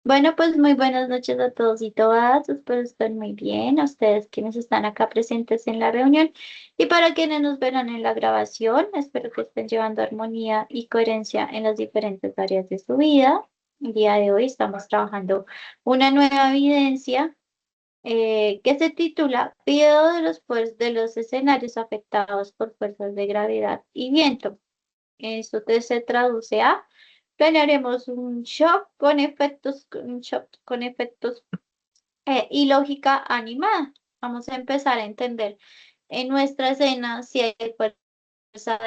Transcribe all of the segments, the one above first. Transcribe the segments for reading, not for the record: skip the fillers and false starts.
Bueno, pues muy buenas noches a todos y todas. Espero estén muy bien. A ustedes quienes están acá presentes en la reunión y para quienes nos verán en la grabación, espero que estén llevando armonía y coherencia en las diferentes áreas de su vida. El día de hoy estamos trabajando una nueva evidencia que se titula Video de de los escenarios afectados por fuerzas de gravedad y viento. Eso se traduce a planearemos un shock con efectos y lógica animada. Vamos a empezar a entender en nuestra escena si hay fuerza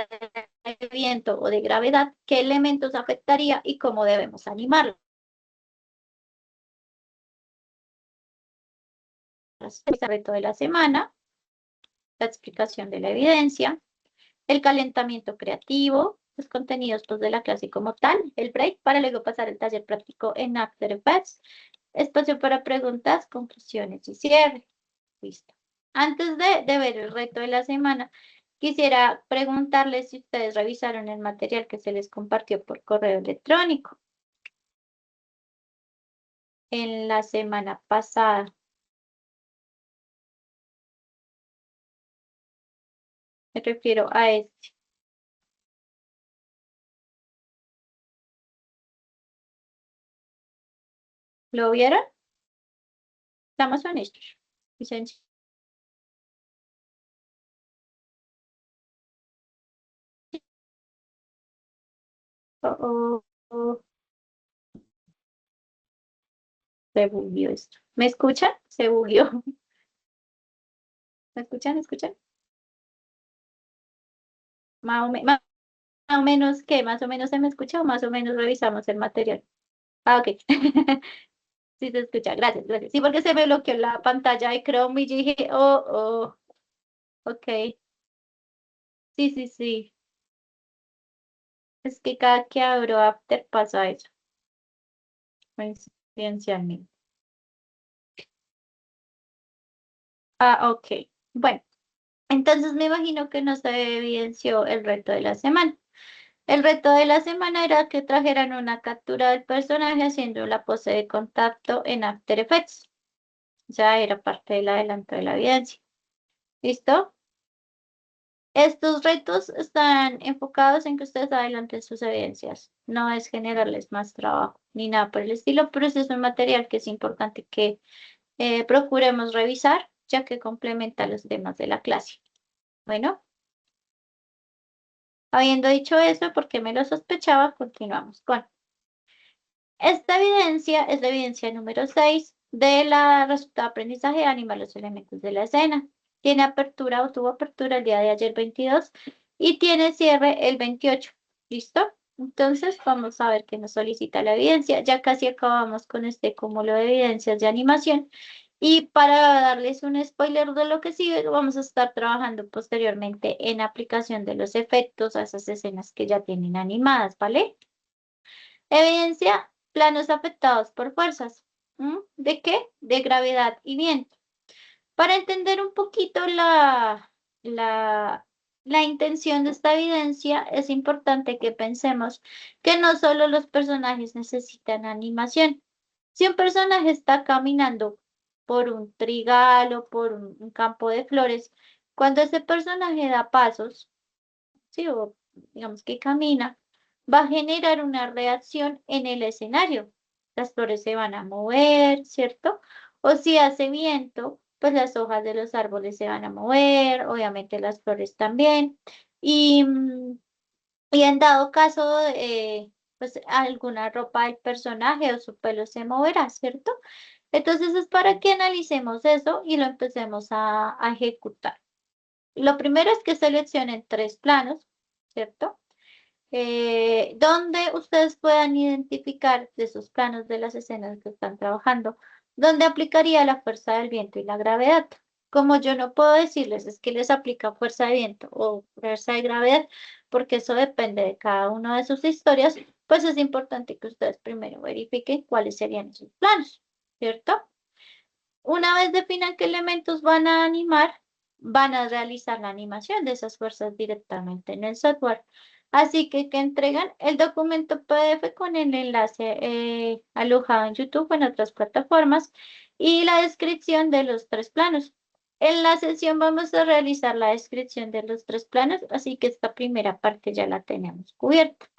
de viento o de gravedad, qué elementos afectaría y cómo debemos animarlos. El reto de la semana, la explicación de la evidencia, el calentamiento creativo, los contenidos pues, de la clase como tal, el break para luego pasar el taller práctico en After Effects, espacio para preguntas, conclusiones y cierre. Listo. Antes de ver el reto de la semana, quisiera preguntarles si ustedes revisaron el material que se les compartió por correo electrónico en la semana pasada. Me refiero a este. ¿Lo vieron? Estamos honestos. Vicente. Oh, oh, oh, se bugueó esto. ¿Me escuchan? Se bugueó. ¿Me escuchan? ¿Escuchan? Más o menos, ¿qué? ¿Más o menos se me escucha o más o menos revisamos el material? Ah, ok. Sí se escucha. Gracias, gracias. Sí, porque se me bloqueó la pantalla de Chrome y yo dije, oh, ok. Sí, sí, sí. Es que cada que abro After pasa eso, coincidencialmente. Ah, ok. Bueno, entonces me imagino que no se evidenció el reto de la semana. El reto de la semana era que trajeran una captura del personaje haciendo la pose de contacto en After Effects. Ya era parte del adelanto de la evidencia. ¿Listo? Estos retos están enfocados en que ustedes adelanten sus evidencias. No es generarles más trabajo ni nada por el estilo, pero ese es un material que es importante que procuremos revisar, ya que complementa los temas de la clase. Bueno, habiendo dicho eso, porque me lo sospechaba, continuamos con esta evidencia. Es la evidencia número 6 de la resultado de aprendizaje anima los elementos de la escena. Tiene apertura o tuvo apertura el día de ayer 22 y tiene cierre el 28. ¿Listo? Entonces vamos a ver qué nos solicita la evidencia. Ya casi acabamos con este cúmulo de evidencias de animación. Y para darles un spoiler de lo que sigue, vamos a estar trabajando posteriormente en aplicación de los efectos a esas escenas que ya tienen animadas, ¿vale? Evidencia, planos afectados por fuerzas. ¿De qué? De gravedad y viento. Para entender un poquito la, la intención de esta evidencia, es importante que pensemos que no solo los personajes necesitan animación. Si un personaje está caminando por un trigal o por un campo de flores, cuando ese personaje da pasos, sí, o digamos que camina, va a generar una reacción en el escenario. Las flores se van a mover, ¿cierto? O si hace viento, pues las hojas de los árboles se van a mover, obviamente las flores también. Y, y en dado caso, pues alguna ropa del personaje o su pelo se moverá, ¿cierto? Entonces es para que analicemos eso y lo empecemos a ejecutar. Lo primero es que seleccionen tres planos, ¿cierto? Donde ustedes puedan identificar de esos planos de las escenas que están trabajando, donde aplicaría la fuerza del viento y la gravedad. Como yo no puedo decirles es que les aplica fuerza de viento o fuerza de gravedad, porque eso depende de cada una de sus historias, pues es importante que ustedes primero verifiquen cuáles serían esos planos, ¿cierto? Una vez definan qué elementos van a animar, van a realizar la animación de esas fuerzas directamente en el software. Así que entregan el documento PDF con el enlace alojado en YouTube o en otras plataformas y la descripción de los tres planos. En la sesión vamos a realizar la descripción de los tres planos, así que esta primera parte ya la tenemos cubierta.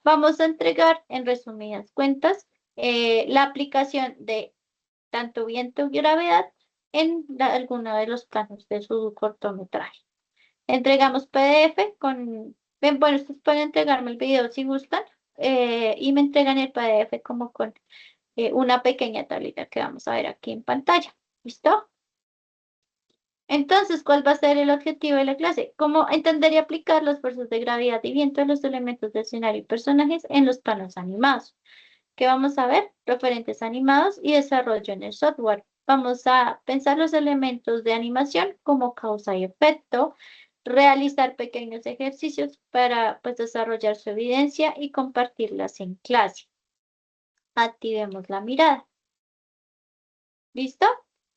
Vamos a entregar, en resumidas cuentas, la aplicación de tanto viento y gravedad en alguno de los planos de su cortometraje. Entregamos PDF con, bueno, ustedes pueden entregarme el video si gustan, y me entregan el PDF como con una pequeña tablita que vamos a ver aquí en pantalla. ¿Listo? Entonces, ¿cuál va a ser el objetivo de la clase? Cómo entender y aplicar las fuerzas de gravedad y viento de los elementos de escenario y personajes en los planos animados. ¿Qué vamos a ver? Referentes animados y desarrollo en el software. Vamos a pensar los elementos de animación como causa y efecto, realizar pequeños ejercicios para pues, desarrollar su evidencia y compartirlas en clase. Activemos la mirada. ¿Listo?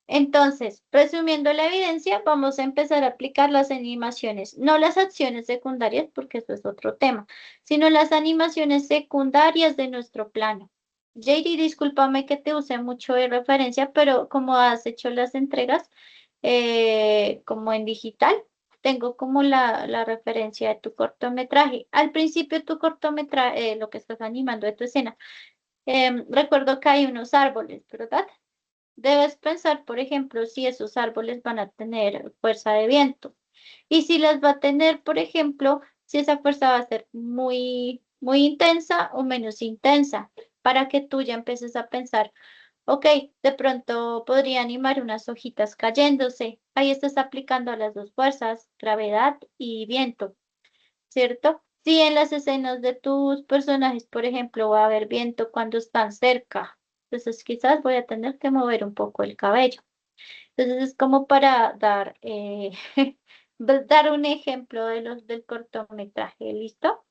Entonces, resumiendo la evidencia, vamos a empezar a aplicar las animaciones, no las acciones secundarias, porque eso es otro tema, sino las animaciones secundarias de nuestro plano. JD, discúlpame que te use mucho de referencia, pero como has hecho las entregas como en digital, tengo como la referencia de tu cortometraje. Al principio tu cortometraje, lo que estás animando de tu escena, recuerdo que hay unos árboles, ¿verdad? Debes pensar, por ejemplo, si esos árboles van a tener fuerza de viento. Y si las va a tener, por ejemplo, si esa fuerza va a ser muy intensa o menos intensa, para que tú ya empieces a pensar, ok, de pronto podría animar unas hojitas cayéndose. Ahí estás aplicando las dos fuerzas, gravedad y viento, ¿cierto? Si en las escenas de tus personajes, por ejemplo, va a haber viento cuando están cerca, entonces quizás voy a tener que mover un poco el cabello. Entonces es como para dar, dar un ejemplo de los del cortometraje, ¿listo?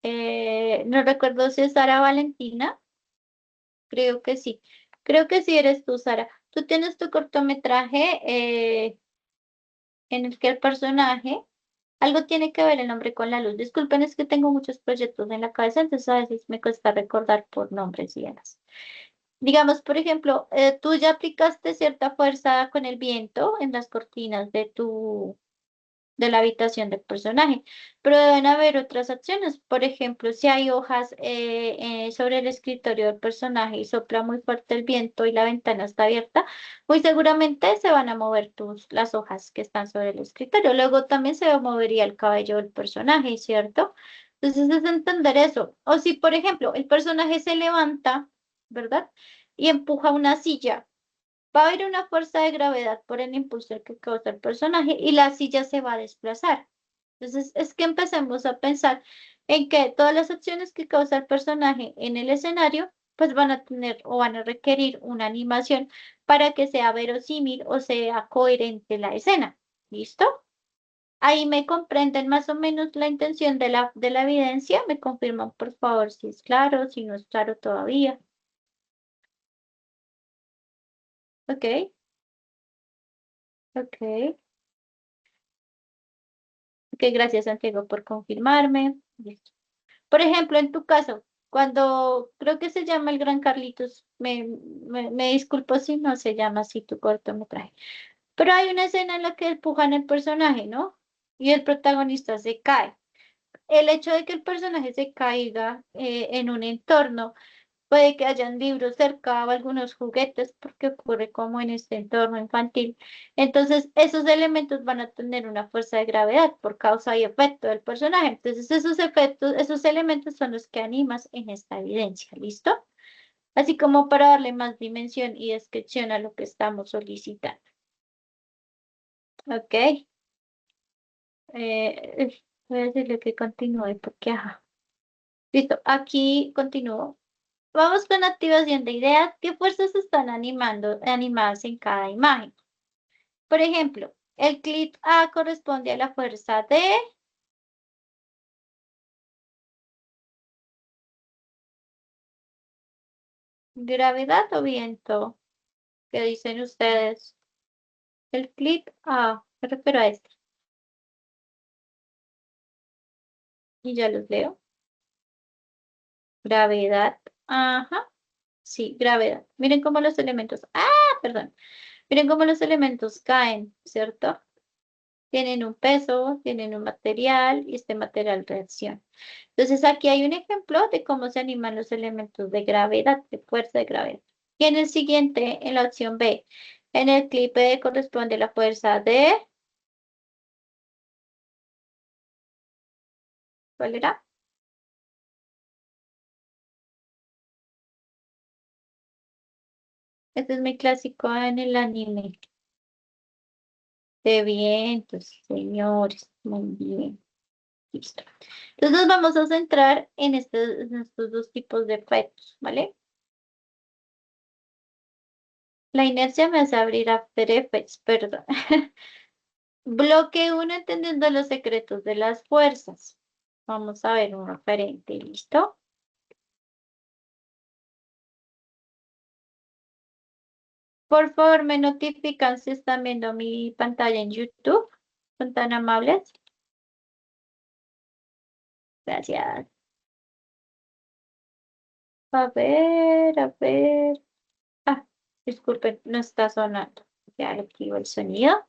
No recuerdo si es Sara Valentina, creo que sí. Creo que sí eres tú, Sara. Tú tienes tu cortometraje en el que el personaje, algo tiene que ver el nombre con la luz. Disculpen, es que tengo muchos proyectos en la cabeza, entonces a veces me cuesta recordar por nombres y demás. Digamos, por ejemplo, tú ya aplicaste cierta fuerza con el viento en las cortinas de la habitación del personaje, pero deben haber otras acciones. Por ejemplo, si hay hojas sobre el escritorio del personaje y sopla muy fuerte el viento y la ventana está abierta, muy seguramente se van a mover las hojas que están sobre el escritorio. Luego también se movería el cabello del personaje, ¿cierto? Entonces es entender eso. O si, por ejemplo, el personaje se levanta, ¿verdad? Y empuja una silla, va a haber una fuerza de gravedad por el impulso que causa el personaje y la silla se va a desplazar. Entonces, es que empecemos a pensar en que todas las acciones que causa el personaje en el escenario, pues van a tener o van a requerir una animación para que sea verosímil o sea coherente la escena. ¿Listo? Ahí me comprenden más o menos la intención de la evidencia. Me confirman, por favor, si es claro, si no es claro todavía. Ok, ok. Ok, gracias Santiago por confirmarme. Listo. Por ejemplo, en tu caso, cuando creo que se llama el Gran Carlitos, me disculpo si no se llama así tu cortometraje, pero hay una escena en la que empujan el personaje, ¿no? Y el protagonista se cae. El hecho de que el personaje se caiga en un entorno, puede que hayan libros cerca o algunos juguetes, porque ocurre como en este entorno infantil. Entonces, esos elementos van a tener una fuerza de gravedad por causa y efecto del personaje. Entonces, esos efectos, esos elementos son los que animas en esta evidencia. ¿Listo? Así como para darle más dimensión y descripción a lo que estamos solicitando. Ok. Voy a decirle que continúe porque, ajá. Listo. Aquí continúo. Vamos con activación de ideas. ¿Qué fuerzas están animadas en cada imagen? Por ejemplo, el clic A corresponde a la fuerza de gravedad o viento. ¿Qué dicen ustedes? El clic A, me refiero a este. Y ya los leo. Gravedad. Ajá. Sí, gravedad. Miren cómo los elementos. Ah, perdón. Miren cómo los elementos caen, ¿cierto? Tienen un peso, tienen un material y este material reacciona. Entonces aquí hay un ejemplo de cómo se animan los elementos de gravedad, de fuerza de gravedad. Y en el siguiente, en la opción B, en el clip B corresponde la fuerza de... ¿Cuál era? Este es muy clásico en el anime. De vientos, señores. Muy bien. Listo. Entonces nos vamos a centrar en estos dos tipos de efectos, ¿vale? La inercia me hace abrir After Effects, perdón. Bloque uno entendiendo los secretos de las fuerzas. Vamos a ver un referente, ¿listo? Por favor, me notifican si están viendo mi pantalla en YouTube. ¿Son tan amables? Gracias. A ver, a ver. Ah, disculpen, no está sonando. Ya le activo el sonido.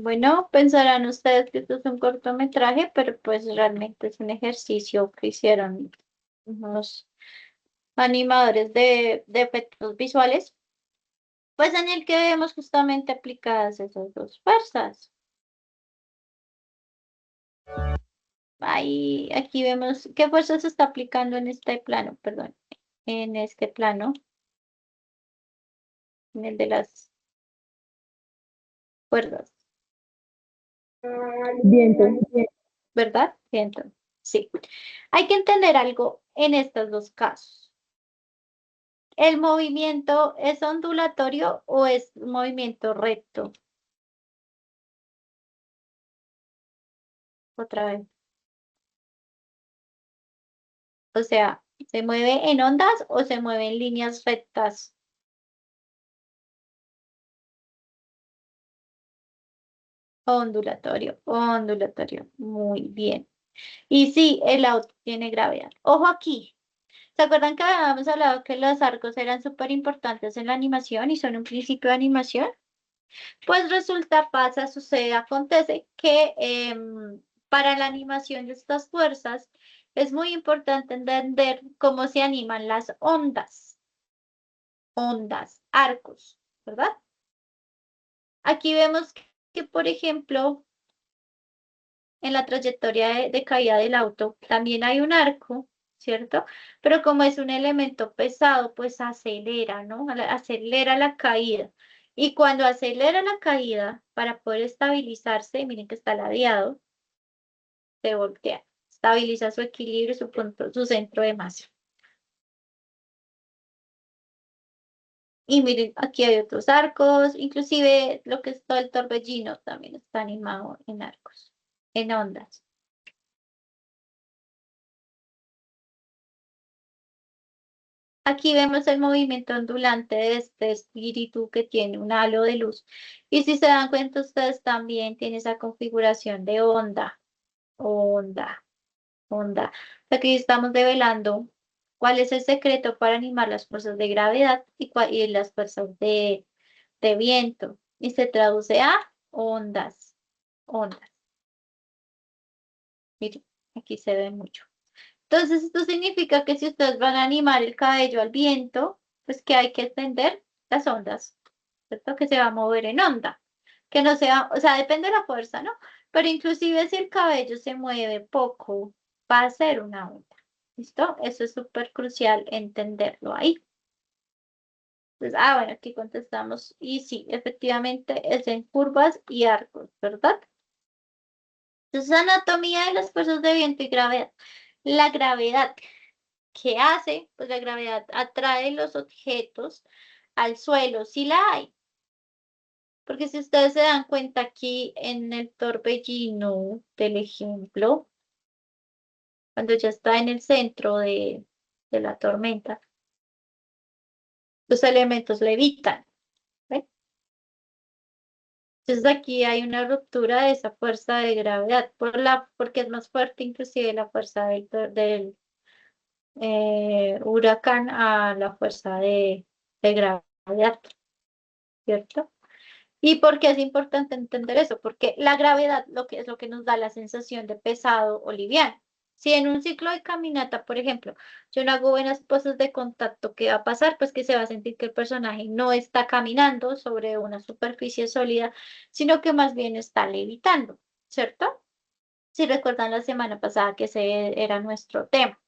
Bueno, pensarán ustedes que esto es un cortometraje, pero pues realmente es un ejercicio que hicieron unos animadores de efectos visuales, pues en el que vemos justamente aplicadas esas dos fuerzas. Ahí, aquí vemos qué fuerza se está aplicando en este plano, perdón, en este plano, en el de las cuerdas, Viento. ¿verdad? Siento. Sí. Hay que entender algo en estos dos casos. ¿El movimiento es ondulatorio o es un movimiento recto? Otra vez. O sea, ¿se mueve en ondas o se mueve en líneas rectas? Ondulatorio, ondulatorio. Muy bien. Y sí, el auto tiene gravedad. Ojo aquí. ¿Se acuerdan que habíamos hablado que los arcos eran súper importantes en la animación y son un principio de animación? Pues resulta, pasa, sucede, acontece que para la animación de estas fuerzas es muy importante entender cómo se animan las ondas, ondas, arcos, ¿verdad? Aquí vemos que, por ejemplo, en la trayectoria de caída del auto también hay un arco, ¿cierto? Pero como es un elemento pesado, pues acelera, ¿no? Acelera la caída. Y cuando acelera la caída, para poder estabilizarse, miren que está ladeado, se voltea. Estabiliza su equilibrio, su punto, su centro de masa. Y miren, aquí hay otros arcos, inclusive lo que es todo el torbellino también está animado en arcos, en ondas. Aquí vemos el movimiento ondulante de este espíritu que tiene un halo de luz. Y si se dan cuenta, ustedes también tienen esa configuración de onda, onda, onda. Aquí estamos develando cuál es el secreto para animar las fuerzas de gravedad y las fuerzas de viento. Y se traduce a ondas, ondas. Miren, aquí se ve mucho. Entonces, esto significa que si ustedes van a animar el cabello al viento, pues que hay que extender las ondas, ¿cierto? Que se va a mover en onda, que no sea, o sea, depende de la fuerza, ¿no? Pero inclusive si el cabello se mueve poco, va a ser una onda, ¿listo? Eso es súper crucial entenderlo ahí. Entonces, bueno, aquí contestamos, y sí, efectivamente es en curvas y arcos, ¿verdad? Entonces, anatomía de las fuerzas de viento y gravedad. La gravedad. ¿Qué hace? Pues la gravedad atrae los objetos al suelo, si la hay. Porque si ustedes se dan cuenta aquí en el torbellino del ejemplo, cuando ya está en el centro de la tormenta, los elementos levitan. ¿Ve? Entonces aquí hay una ruptura de esa fuerza de gravedad, porque es más fuerte inclusive la fuerza del huracán a la fuerza de gravedad, ¿cierto? ¿Y por qué es importante entender eso? Porque la gravedad lo que es lo que nos da la sensación de pesado o liviano. Si en un ciclo de caminata, por ejemplo, yo no hago buenas poses de contacto, ¿qué va a pasar? Pues que se va a sentir que el personaje no está caminando sobre una superficie sólida, sino que más bien está levitando, ¿cierto? Si recuerdan la semana pasada que ese era nuestro tema.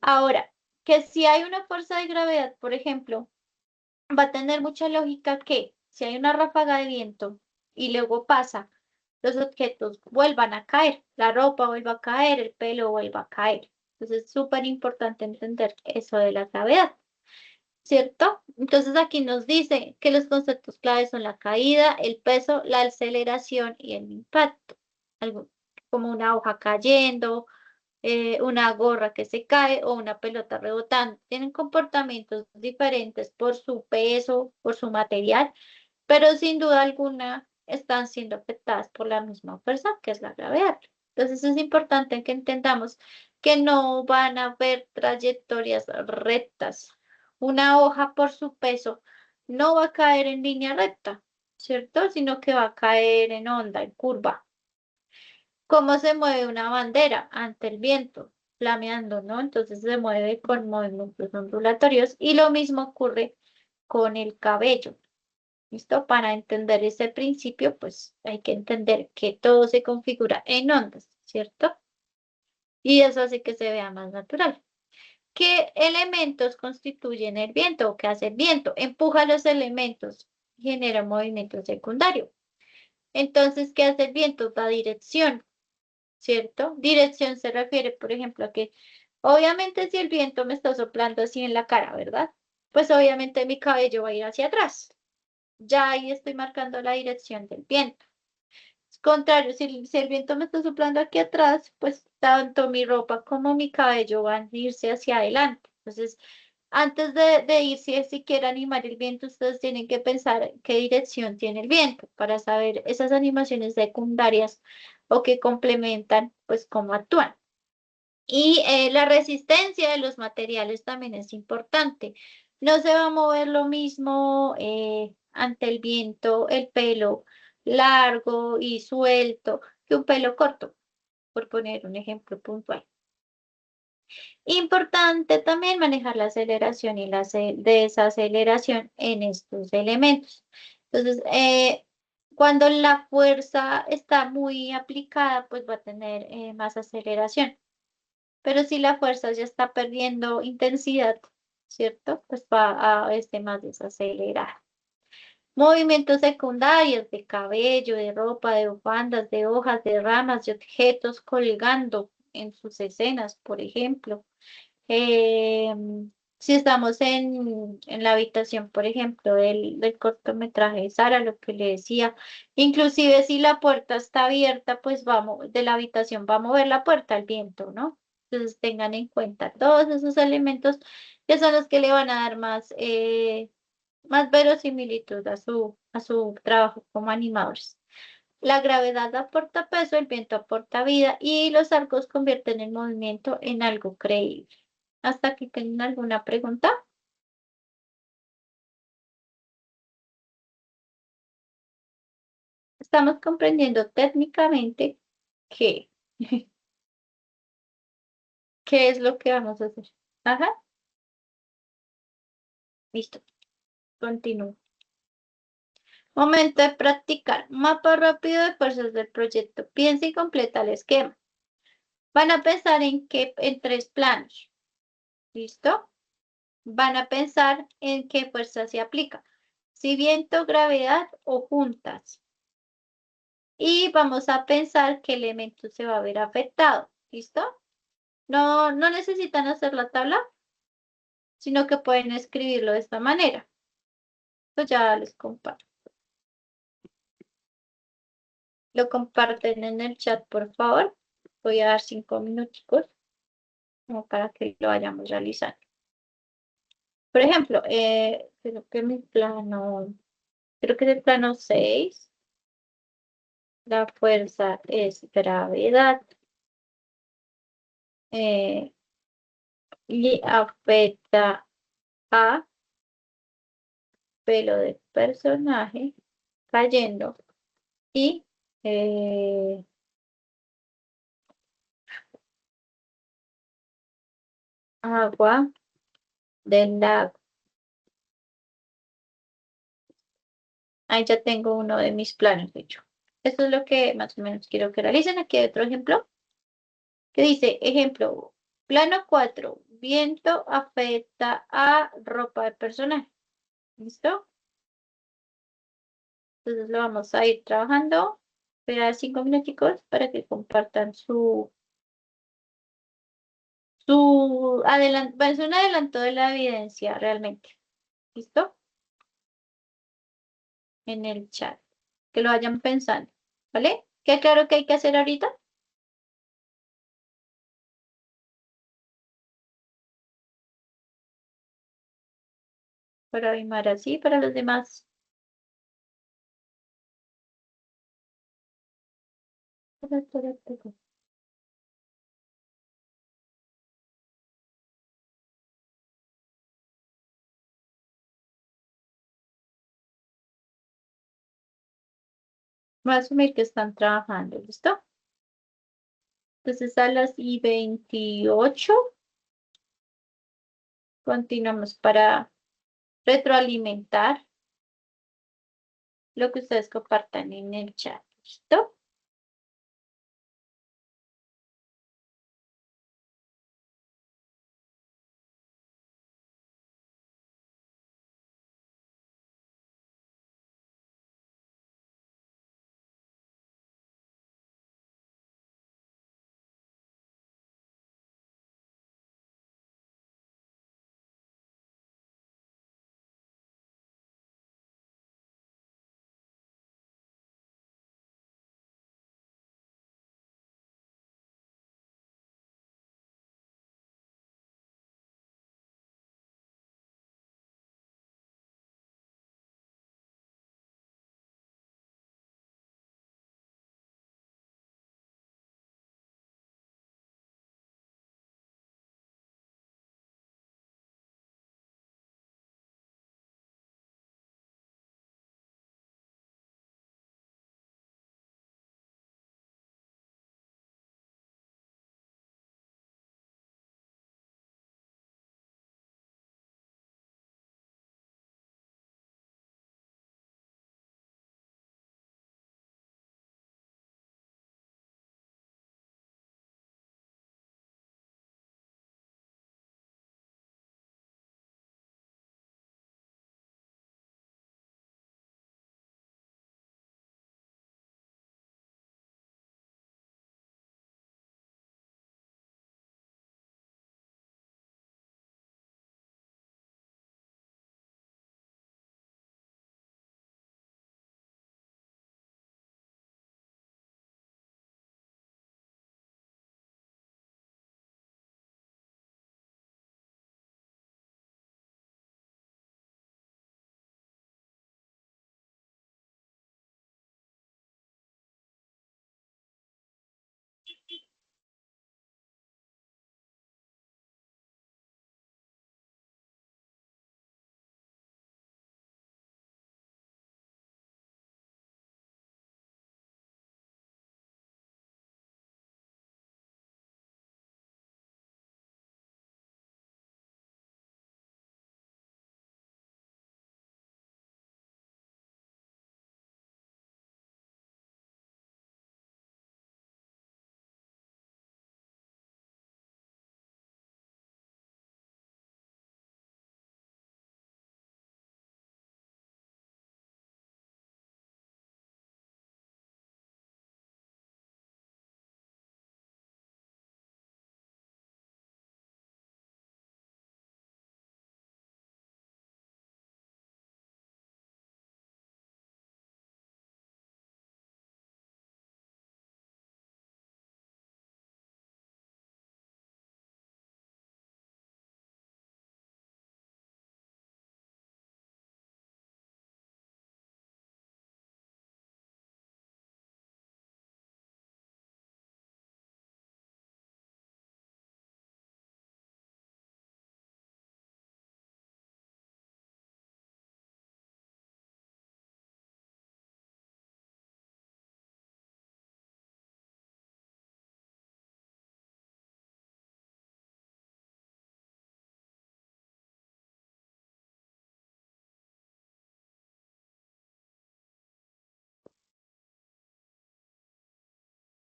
Ahora, que si hay una fuerza de gravedad, por ejemplo, va a tener mucha lógica que si hay una ráfaga de viento y luego pasa, los objetos vuelvan a caer, la ropa vuelva a caer, el pelo vuelva a caer. Entonces es súper importante entender eso de la gravedad, ¿cierto? Entonces aquí nos dice que los conceptos claves son la caída, el peso, la aceleración y el impacto. Algo como una hoja cayendo, una gorra que se cae o una pelota rebotando. Tienen comportamientos diferentes por su peso, por su material, pero sin duda alguna están siendo afectadas por la misma fuerza que es la gravedad. Entonces es importante que entendamos que no van a haber trayectorias rectas. Una hoja por su peso no va a caer en línea recta, ¿cierto? Sino que va a caer en onda, en curva. ¿Cómo se mueve una bandera ante el viento? Flameando, ¿no? Entonces se mueve con movimientos ondulatorios y lo mismo ocurre con el cabello. ¿Listo? Para entender ese principio, pues hay que entender que todo se configura en ondas, ¿cierto? Y eso hace que se vea más natural. ¿Qué elementos constituyen el viento o qué hace el viento? Empuja los elementos, genera un movimiento secundario. Entonces, ¿qué hace el viento? Da dirección. ¿Cierto? Dirección se refiere, por ejemplo, a que obviamente si el viento me está soplando así en la cara, ¿verdad? Pues obviamente mi cabello va a ir hacia atrás. Ya ahí estoy marcando la dirección del viento. Contrario, si el viento me está soplando aquí atrás, pues tanto mi ropa como mi cabello van a irse hacia adelante. Entonces, antes de ir, si quiere animar el viento, ustedes tienen que pensar qué dirección tiene el viento para saber esas animaciones secundarias o que complementan, pues, cómo actúan. Y la resistencia de los materiales también es importante. No se va a mover lo mismo ante el viento el pelo largo y suelto que un pelo corto, por poner un ejemplo puntual. Importante también manejar la aceleración y la desaceleración en estos elementos. Entonces, cuando la fuerza está muy aplicada, pues va a tener más aceleración. Pero si la fuerza ya está perdiendo intensidad, ¿cierto? Pues va a más desacelerar. Movimientos secundarios de cabello, de ropa, de bufandas, de hojas, de ramas, de objetos colgando en sus escenas, por ejemplo. Eh, si estamos en la habitación, por ejemplo, del cortometraje de Sara, lo que le decía, inclusive si la puerta está abierta, pues vamos, de la habitación va a mover la puerta al viento, ¿no? Entonces tengan en cuenta todos esos elementos que son los que le van a dar más verosimilitud a su trabajo como animadores. La gravedad aporta peso, el viento aporta vida y los arcos convierten el movimiento en algo creíble. ¿Hasta aquí tienen alguna pregunta? Estamos comprendiendo técnicamente que ¿Qué es lo que vamos a hacer? Ajá, listo. Continúo. Momento de practicar. Mapa rápido de fuerzas del proyecto. Piensa y completa el esquema. Van a pensar en tres planos. ¿Listo? Van a pensar en qué fuerza se aplica. Si viento, gravedad o juntas. Y vamos a pensar qué elemento se va a ver afectado. ¿Listo? No, no necesitan hacer la tabla, sino que pueden escribirlo de esta manera. Pues ya les comparto. Lo comparten en el chat, por favor. Voy a dar 5 minuticos como para que lo vayamos realizando. Por ejemplo, creo que es el plano 6. La fuerza es gravedad eh, y afecta a pelo del personaje cayendo y eh, agua del lago. Ahí ya tengo uno de mis planos hecho. Esto es lo que más o menos quiero que realicen. Aquí hay otro ejemplo que dice, ejemplo, plano 4 viento afecta a ropa del personaje. ¿Listo? Entonces lo vamos a ir trabajando. Esperar 5 minuticos para que compartan bueno, es un adelanto de la evidencia realmente. ¿Listo? En el chat. Que lo vayan pensando. ¿Vale? ¿Qué claro que hay que hacer ahorita? Para Aymara, sí, para los demás. Voy a asumir que están trabajando. ¿Listo? Entonces a las y 28 continuamos para retroalimentar lo que ustedes compartan en el chat. ¿Listo?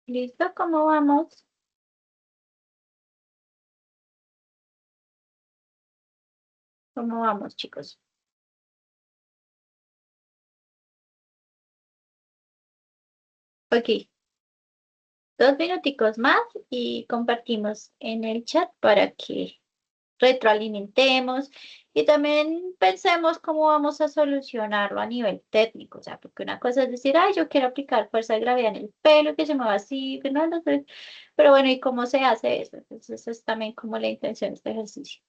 ¿Listo? ¿Cómo vamos? ¿Cómo vamos, chicos? Ok, 2 minuticos más y compartimos en el chat para que retroalimentemos y también pensemos cómo vamos a solucionarlo a nivel técnico, o sea, porque una cosa es decir, ay, yo quiero aplicar fuerza de gravedad en el pelo, que se mueva así, que no, no sé. Pero bueno, ¿y cómo se hace eso? Entonces, eso es también como la intención de este ejercicio.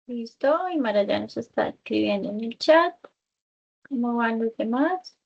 Listo, y Mara ya nos está escribiendo en el chat. ¿Cómo van los demás?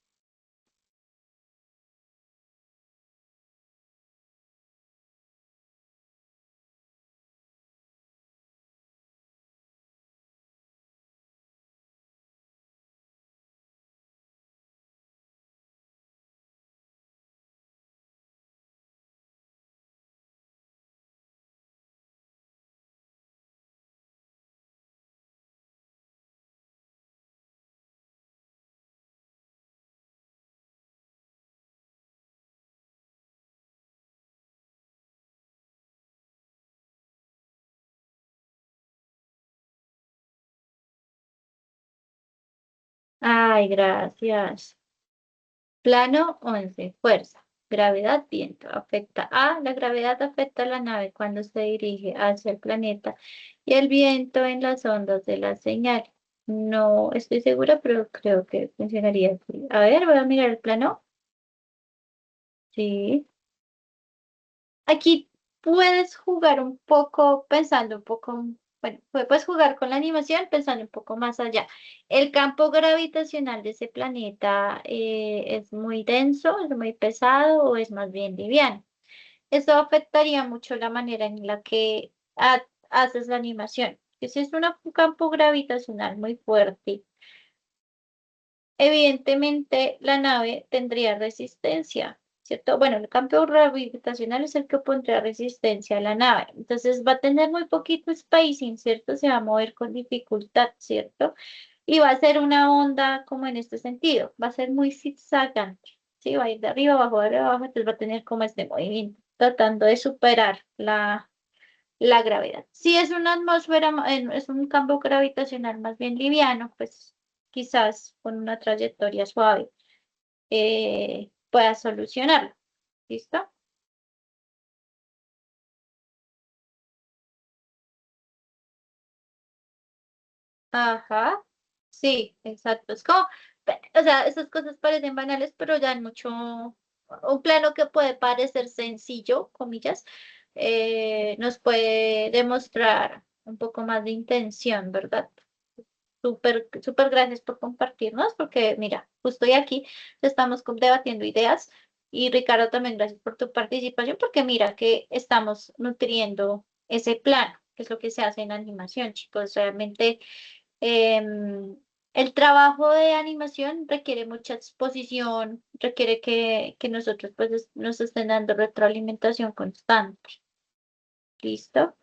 Ay, gracias. Plano 11, fuerza, gravedad, viento. La gravedad afecta a la nave cuando se dirige hacia el planeta y el viento en las ondas de la señal. No estoy segura, pero creo que funcionaría así. A ver, voy a mirar el plano. Sí. Aquí puedes jugar un poco, pensando un poco, bueno, puedes jugar con la animación pensando un poco más allá. El campo gravitacional de ese planeta es muy denso, es muy pesado o es más bien liviano. Eso afectaría mucho la manera en la que haces la animación. Que si es un campo gravitacional muy fuerte, evidentemente la nave tendría resistencia, ¿cierto? Bueno, el campo gravitacional es el que pondría resistencia a la nave. Entonces va a tener muy poquito spacing, ¿cierto? Se va a mover con dificultad, ¿cierto? Y va a ser una onda como en este sentido, va a ser muy zigzagante, ¿sí? Va a ir de arriba, abajo, entonces va a tener como este movimiento, tratando de superar la gravedad. Si es una atmósfera, es un campo gravitacional más bien liviano, pues quizás con una trayectoria suave pueda solucionarlo. ¿Listo? Ajá. Sí, exacto. Es como, o sea, esas cosas parecen banales, pero dan mucho, un plano que puede parecer sencillo, comillas, nos puede demostrar un poco más de intención, ¿verdad? Súper, súper gracias por compartirnos, porque mira, justo hoy aquí estamos debatiendo ideas y Ricardo también gracias por tu participación, porque mira que estamos nutriendo ese plano, que es lo que se hace en animación, chicos. Realmente el trabajo de animación requiere mucha exposición, requiere que nosotros pues nos estén dando retroalimentación constante. ¿Listo?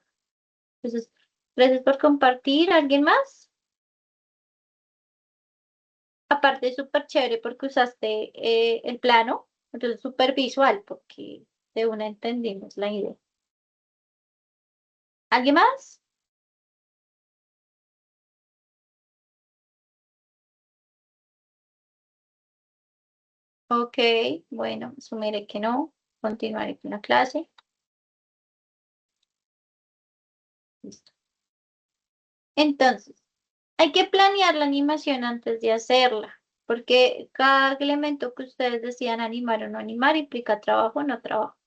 Gracias por compartir. ¿Alguien más? Aparte, es súper chévere porque usaste el plano, entonces súper visual porque de una entendimos la idea. ¿Alguien más? Ok, bueno, asumiré que no. Continuaré con la clase. Listo. Entonces, hay que planear la animación antes de hacerla, porque cada elemento que ustedes decidan animar o no animar implica trabajo o no trabajo.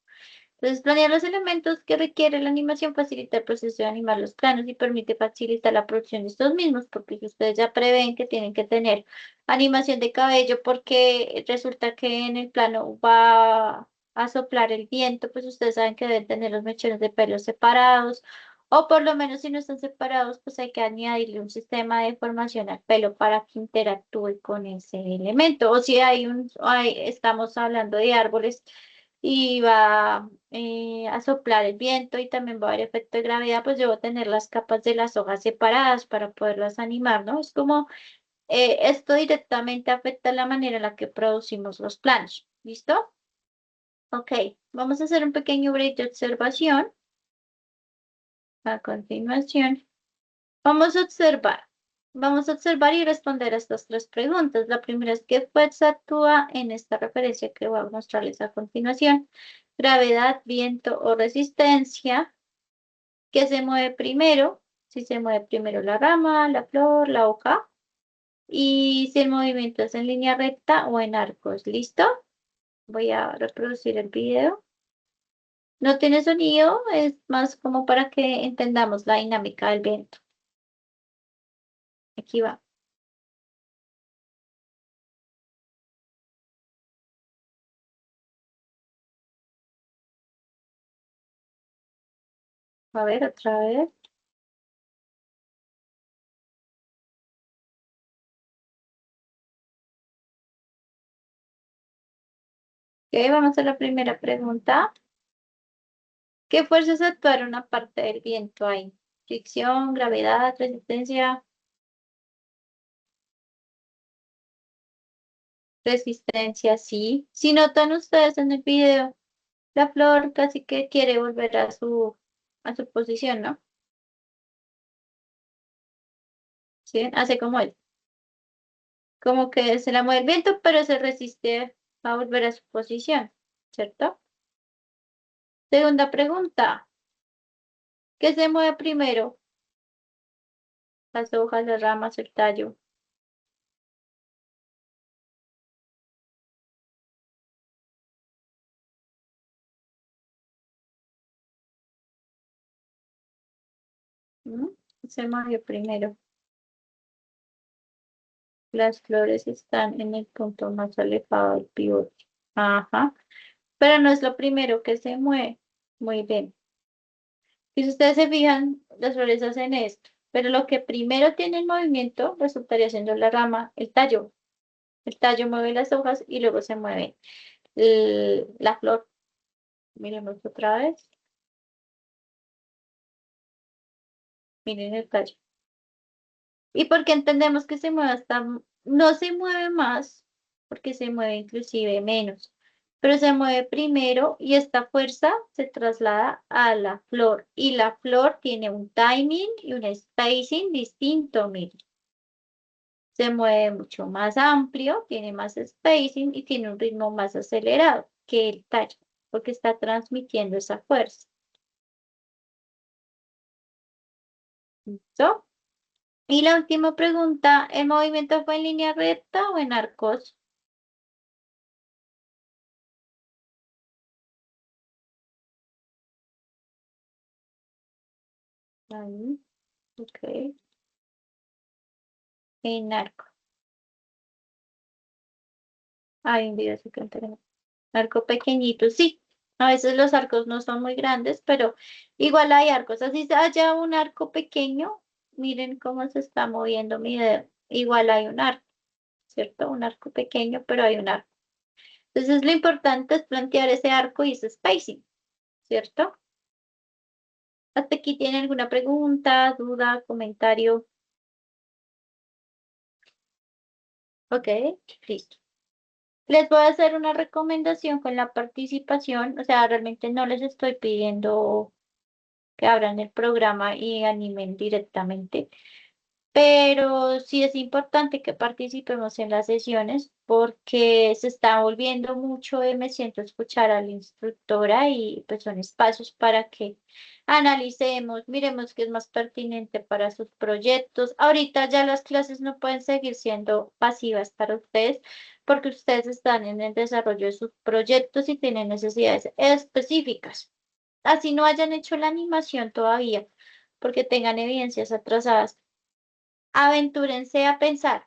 Entonces, planear los elementos que requiere la animación facilita el proceso de animar los planos y permite facilitar la producción de estos mismos, porque si ustedes ya prevén que tienen que tener animación de cabello porque resulta que en el plano va a soplar el viento, pues ustedes saben que deben tener los mechones de pelo separados, o por lo menos si no están separados, pues hay que añadirle un sistema de formación al pelo para que interactúe con ese elemento. O si estamos hablando de árboles y va a soplar el viento y también va a haber efecto de gravedad, pues debo tener las capas de las hojas separadas para poderlas animar, ¿no? Es como esto directamente afecta la manera en la que producimos los planos. ¿Listo? Ok, vamos a hacer un pequeño break de observación. A continuación, vamos a observar. Vamos a observar y responder a estas tres preguntas. La primera es: ¿qué fuerza actúa en esta referencia que voy a mostrarles a continuación? Gravedad, viento o resistencia. ¿Qué se mueve primero? Si se mueve primero la rama, la flor, la hoja. Y si el movimiento es en línea recta o en arcos. ¿Listo? Voy a reproducir el video. No tiene sonido, es más como para que entendamos la dinámica del viento. Aquí va. A ver, otra vez. Ok, vamos a la primera pregunta. ¿Qué fuerzas actuaron aparte del viento ahí? Fricción, gravedad, resistencia, resistencia, sí. Si notan ustedes en el video, la flor casi que quiere volver a su posición, ¿no? ¿Sí? Hace como él. Como que se la mueve el viento, pero se resiste a volver a su posición, ¿cierto? Segunda pregunta. ¿Qué se mueve primero? Las hojas, las ramas, el tallo. ¿Mm? Se mueve primero. Las flores están en el punto más alejado del pivote. Ajá. Pero no es lo primero que se mueve. Muy bien. Y si ustedes se fijan, las flores hacen esto. Pero lo que primero tiene el movimiento resultaría siendo la rama, el tallo. El tallo mueve las hojas y luego se mueve la flor. Miremos otra vez. Miren el tallo. ¿Y por qué entendemos que se mueve hasta, no se mueve más, porque se mueve inclusive menos, pero se mueve primero y esta fuerza se traslada a la flor y la flor tiene un timing y un spacing distinto, miren. Se mueve mucho más amplio, tiene más spacing y tiene un ritmo más acelerado que el tallo, porque está transmitiendo esa fuerza. ¿Listo? Y la última pregunta, ¿el movimiento fue en línea recta o en arcos? Ahí, ok. En arco. Hay un video así que tenemos. Arco pequeñito, sí. A veces los arcos no son muy grandes, pero igual hay arcos. Así se haya un arco pequeño, miren cómo se está moviendo mi dedo. Igual hay un arco, ¿cierto? Un arco pequeño, pero hay un arco. Entonces lo importante es plantear ese arco y ese spacing, ¿cierto? ¿Hasta aquí tiene alguna pregunta, duda, comentario? Ok, listo. Les voy a hacer una recomendación con la participación, o sea, realmente no les estoy pidiendo que abran el programa y animen directamente. Pero sí es importante que participemos en las sesiones porque se está volviendo mucho de me siento a escuchar a la instructora y pues son espacios para que analicemos, miremos qué es más pertinente para sus proyectos. Ahorita ya las clases no pueden seguir siendo pasivas para ustedes porque ustedes están en el desarrollo de sus proyectos y tienen necesidades específicas. Así no hayan hecho la animación todavía porque tengan evidencias atrasadas. Aventúrense a pensar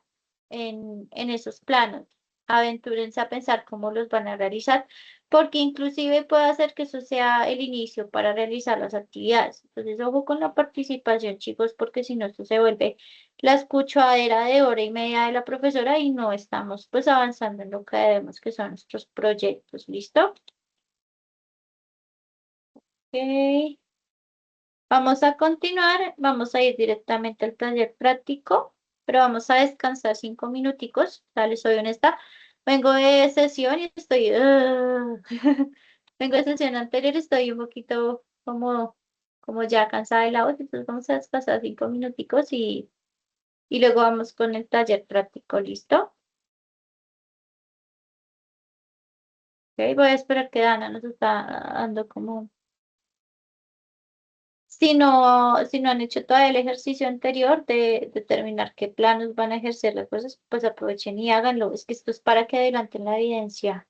en esos planos, aventúrense a pensar cómo los van a realizar, porque inclusive puede hacer que eso sea el inicio para realizar las actividades. Entonces, ojo con la participación, chicos, porque si no, esto se vuelve la escuchadera de hora y media de la profesora y no estamos pues avanzando en lo que debemos, que son nuestros proyectos. ¿Listo? Ok. Vamos a continuar, vamos a ir directamente al taller práctico, pero vamos a descansar 5 minuticos, dale, soy honesta. Vengo de sesión y estoy, vengo de sesión anterior, estoy un poquito como ya cansada de la voz, entonces vamos a descansar 5 minuticos y luego vamos con el taller práctico, ¿listo? Ok, voy a esperar que Dana nos está dando como si no han hecho todo el ejercicio anterior de determinar qué planos van a ejercer las cosas, pues aprovechen y háganlo. Es que esto es para que adelanten la evidencia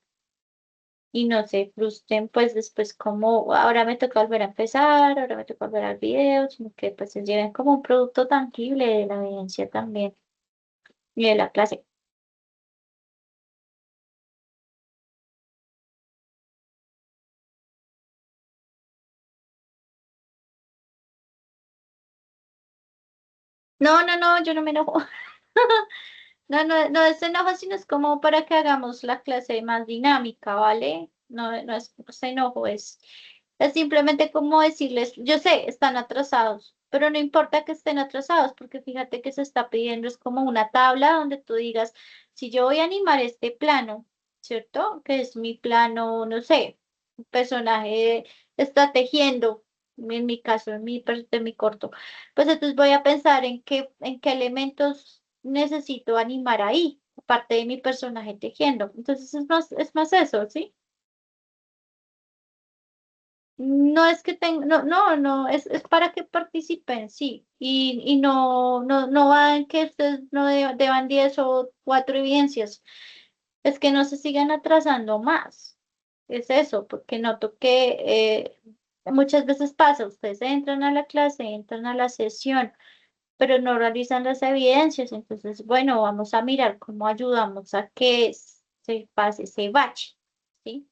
y no se frustren, pues después como ahora me toca volver a empezar, ahora me toca volver al video, sino que pues se lleven como un producto tangible de la evidencia también y de la clase. No, no, no, yo no me enojo. No, no, no es enojo, sino es como para que hagamos la clase más dinámica, ¿vale? No, no es enojo, es simplemente como decirles, yo sé, están atrasados, pero no importa que estén atrasados, porque fíjate que se está pidiendo, es como una tabla donde tú digas, si yo voy a animar este plano, ¿cierto? Que es mi plano, no sé, un personaje está tejiendo, en mi caso, de mi corto. Pues entonces voy a pensar en qué elementos necesito animar ahí, aparte de mi personaje tejiendo. Entonces es más eso, ¿sí? No es que tenga, no, no, no, es para que participen, sí. Y no va en que ustedes no deban 10 o 4 evidencias. Es que no se sigan atrasando más. Es eso, porque noto que muchas veces pasa, ustedes entran a la clase, entran a la sesión pero no realizan las evidencias. Entonces, bueno, vamos a mirar cómo ayudamos a que se pase ese bache, ¿sí?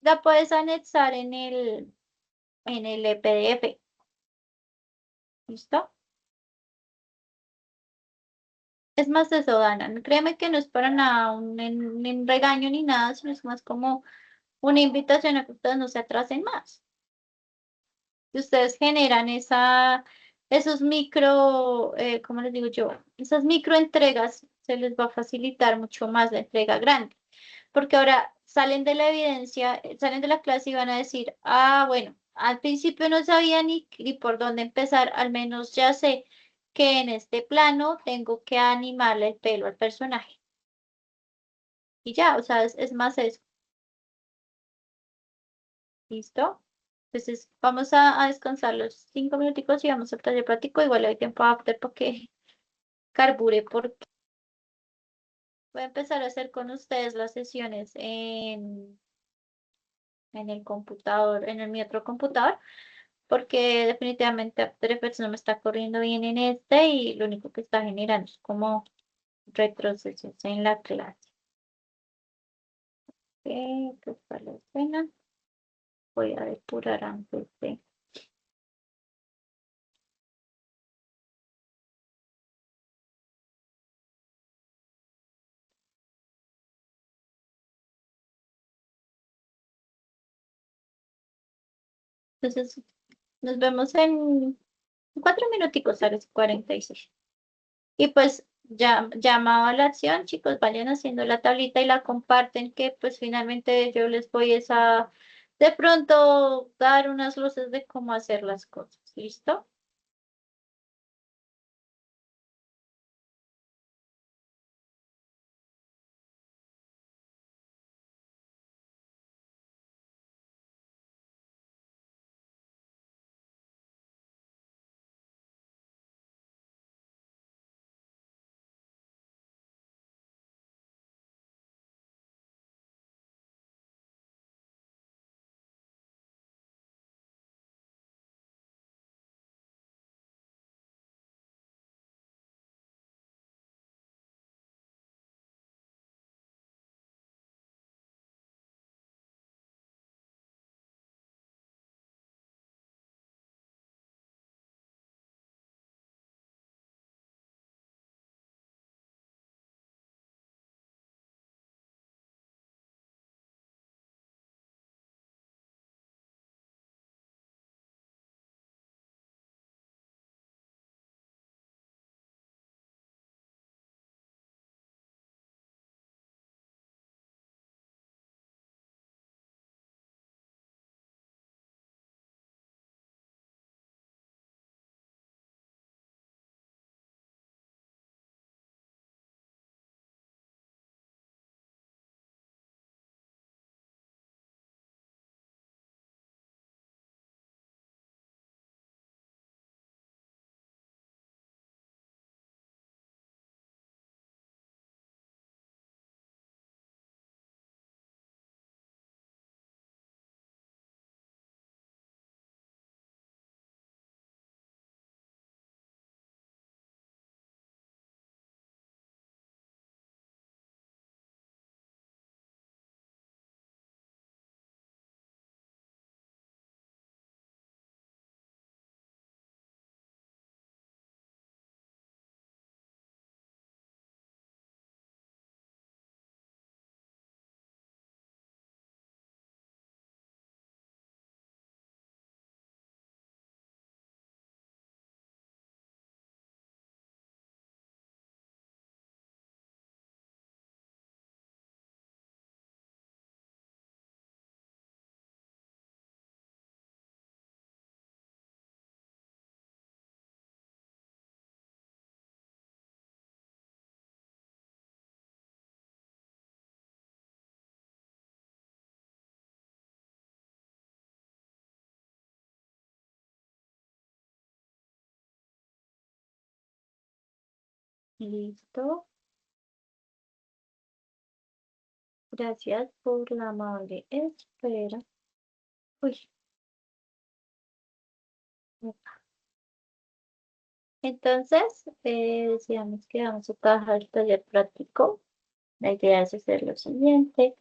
La puedes anexar en el PDF, ¿listo? Es más eso, Dana. Créeme que no es para nada un regaño ni nada, sino es más como una invitación a que ustedes no se atrasen más. Si ustedes generan esos micro, ¿cómo les digo yo? Esas micro entregas, se les va a facilitar mucho más la entrega grande. Porque ahora salen de la evidencia, salen de la clase y van a decir, ah, bueno, al principio no sabía ni por dónde empezar, al menos ya sé que en este plano tengo que animarle el pelo al personaje. Y ya, o sea, es más eso. ¿Listo? Entonces, vamos a descansar los 5 minuticos y vamos al taller práctico. Igual hay tiempo after porque carbure, porque voy a empezar a hacer con ustedes las sesiones en el computador, mi otro computador, porque definitivamente After Effects no me está corriendo bien en este y lo único que está generando es como retrocesos en la clase. ¿Qué tal la escena? Voy a depurar antes de... Entonces, nos vemos en 4 minuticos a las 46. Y pues ya llamado a la acción, chicos, vayan haciendo la tablita y la comparten, que pues finalmente yo les voy es a de pronto dar unas luces de cómo hacer las cosas. ¿Listo? Listo. Gracias por la amable espera. Uy, entonces, decíamos que vamos a trabajar el taller práctico. La idea es hacer lo siguiente.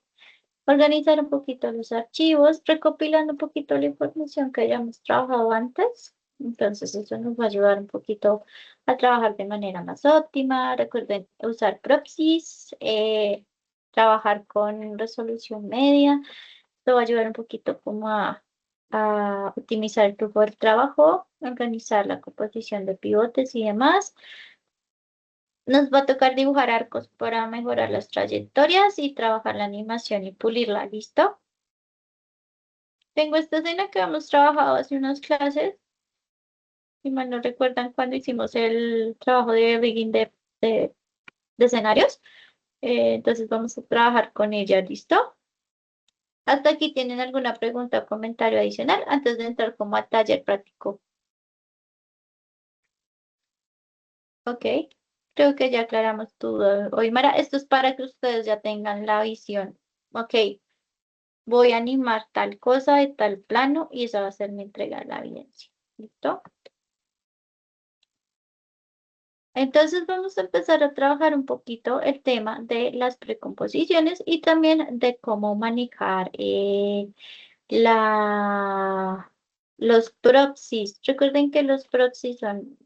Organizar un poquito los archivos, recopilando un poquito la información que hayamos trabajado antes. Entonces, eso nos va a ayudar un poquito a trabajar de manera más óptima. Recuerden usar proxies, trabajar con resolución media. Esto va a ayudar un poquito como a optimizar el flujo del trabajo, organizar la composición de pivotes y demás. Nos va a tocar dibujar arcos para mejorar las trayectorias y trabajar la animación y pulirla. ¿Listo? Tengo esta escena que hemos trabajado hace unas clases, si mal no recuerdan cuando hicimos el trabajo de rigging de, de escenarios. Entonces vamos a trabajar con ella, ¿listo? Hasta aquí tienen alguna pregunta o comentario adicional antes de entrar como a taller práctico. Ok, creo que ya aclaramos todo hoy, Mara. Esto es para que ustedes ya tengan la visión. Ok, voy a animar tal cosa de tal plano y esa va a ser mi entrega de la evidencia. ¿Listo? Entonces vamos a empezar a trabajar un poquito el tema de las precomposiciones y también de cómo manejar la, los proxies. Recuerden que los proxies son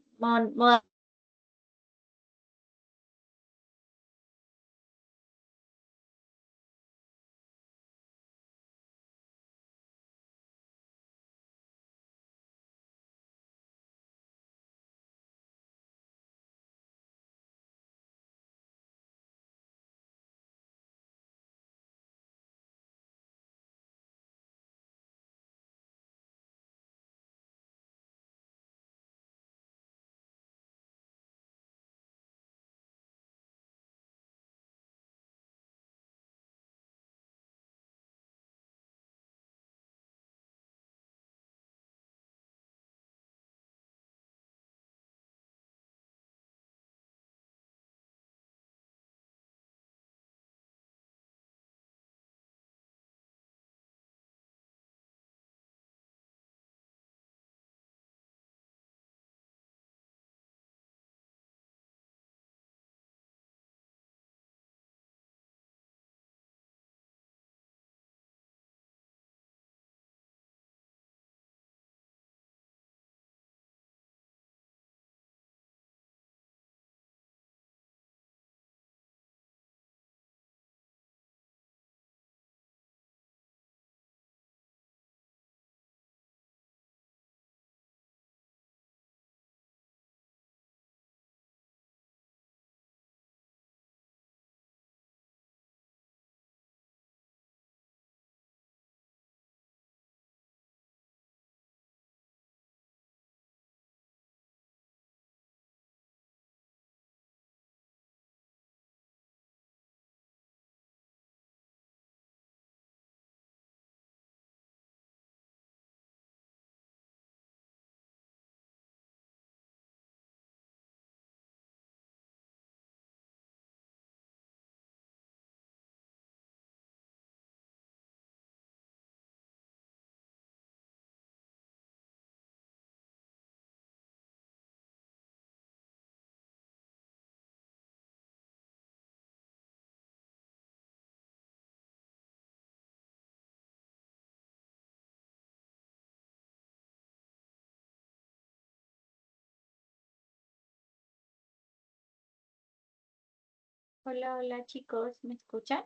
Hola, hola chicos, ¿me escuchan?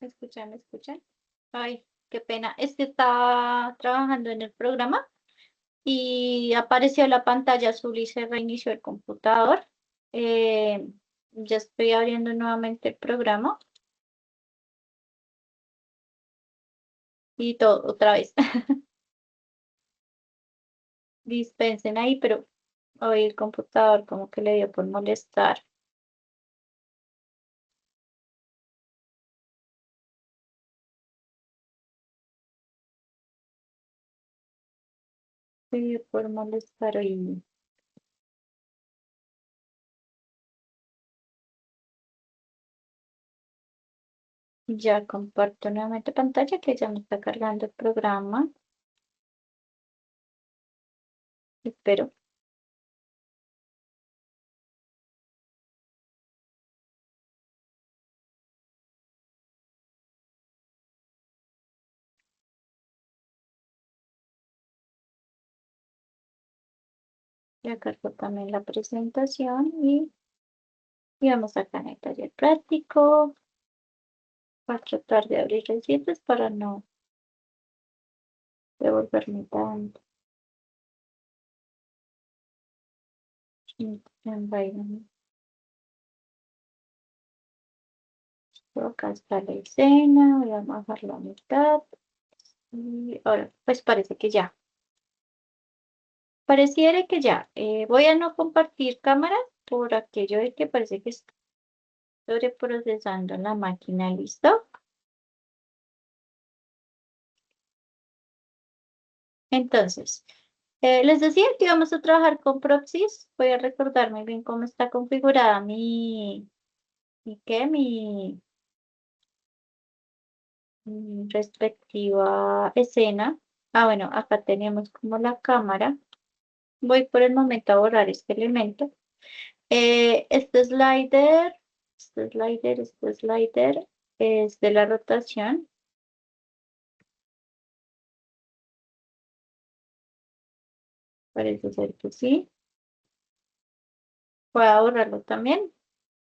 ¿Me escuchan? ¿Me escuchan? Ay, qué pena. Es que estaba trabajando en el programa y apareció la pantalla azul y se reinició el computador. Eh, ya estoy abriendo nuevamente el programa y todo otra vez. Dispensen ahí, pero hoy el computador como que le dio por molestar. Le dio por molestar hoy. Ya comparto nuevamente pantalla que ya me está cargando el programa. Espero. Ya cargo también la presentación y vamos acá en el taller práctico. Voy a tratar de abrir recientes para no devolverme tanto. Environment. Acá está la escena, voy a bajar la mitad. Y ahora, pues parece que ya. Pareciera que ya. Voy a no compartir cámara por aquello de que parece que estoy sobreprocesando la máquina. ¿Listo? Entonces, les decía que vamos a trabajar con proxies. Voy a recordar muy bien cómo está configurada mi respectiva escena. Ah, bueno, acá tenemos como la cámara. Voy por el momento a borrar este elemento. Este slider es de la rotación. Parece ser que sí. Voy a borrarlo también.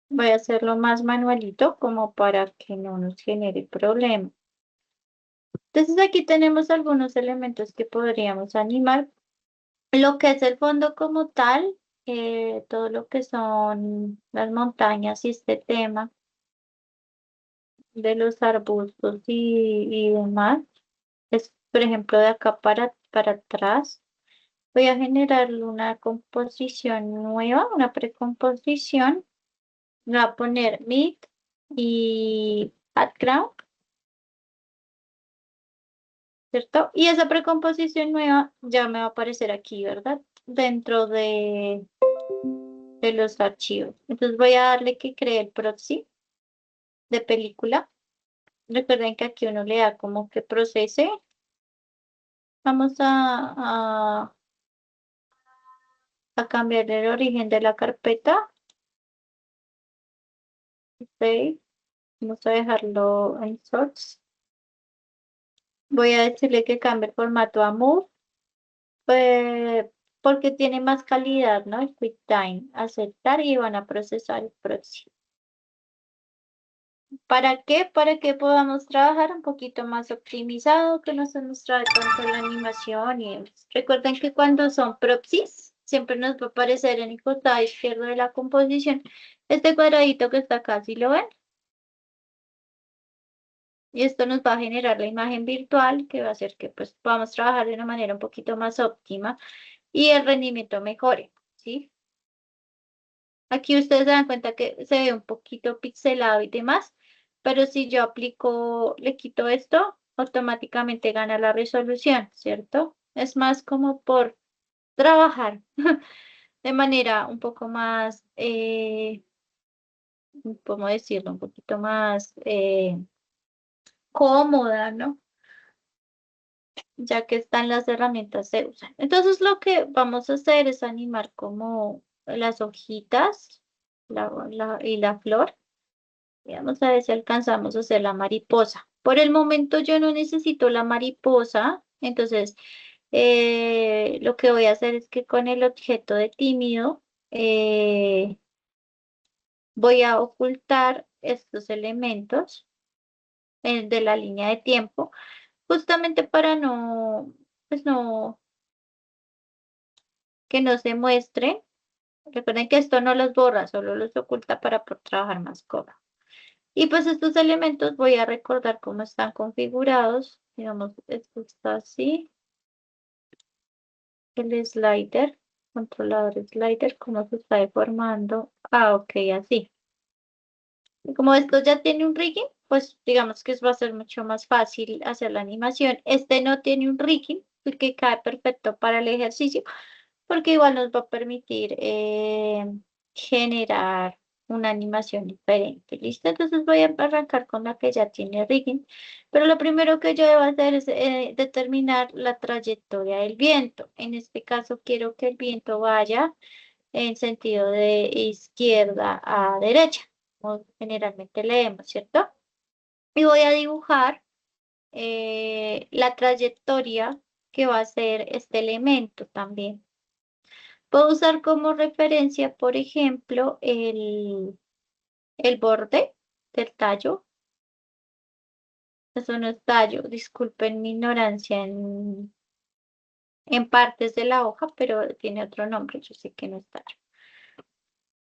Voy a hacerlo más manualito como para que no nos genere problema. Entonces aquí tenemos algunos elementos que podríamos animar. Lo que es el fondo como tal, todo lo que son las montañas y este tema de los arbustos y demás, es por ejemplo de acá para atrás. Voy a generar una composición nueva, una precomposición. Voy a poner mid y background, ¿cierto? Y esa precomposición nueva ya me va a aparecer aquí, ¿verdad? Dentro de los archivos. Entonces voy a darle que cree el proxy de película. Recuerden que aquí uno le da como que procese. Vamos a cambiar el origen de la carpeta. Save. Vamos a dejarlo en source. Voy a decirle que cambie el formato a move, porque tiene más calidad, ¿no? El QuickTime. Aceptar y van a procesar el próximo. ¿Para qué? Para que podamos trabajar un poquito más optimizado, que no se nos trae tanto la animación y demás. Recuerden que cuando son proxies, siempre nos va a aparecer en el costado izquierdo de la composición este cuadradito que está acá, ¿sí lo ven? Y esto nos va a generar la imagen virtual que va a hacer que pues podamos trabajar de una manera un poquito más óptima y el rendimiento mejore, ¿sí? Aquí ustedes se dan cuenta que se ve un poquito pixelado y demás, pero si yo aplico, le quito esto, automáticamente gana la resolución, ¿cierto? Es más como por trabajar de manera un poco más, ¿cómo decirlo? Un poquito más cómoda, ¿no? Ya que están las herramientas se usan. Entonces lo que vamos a hacer es animar como las hojitas y la flor. Y vamos a ver si alcanzamos a hacer la mariposa. Por el momento yo no necesito la mariposa, entonces Lo que voy a hacer es que con el objeto de tímido voy a ocultar estos elementos de la línea de tiempo, justamente para no, pues no, que no se muestren. Recuerden que esto no los borra, solo los oculta para poder trabajar más cómodo. Y pues estos elementos voy a recordar cómo están configurados. Digamos, esto está así. El slider, controlador slider, cómo se está deformando. Ah, ok, así. Y como esto ya tiene un rigging, pues digamos que va a ser mucho más fácil hacer la animación. Este no tiene un rigging, el que cae perfecto para el ejercicio, porque igual nos va a permitir generar una animación diferente. ¿Listo? Entonces voy a arrancar con la que ya tiene rigging, pero lo primero que yo debo hacer es determinar la trayectoria del viento. En este caso quiero que el viento vaya en sentido de izquierda a derecha, como generalmente leemos, ¿cierto? Y voy a dibujar la trayectoria que va a ser este elemento también. Puedo usar como referencia, por ejemplo, el borde del tallo. Eso no es tallo, disculpen mi ignorancia en partes de la hoja, pero tiene otro nombre, yo sé que no es tallo.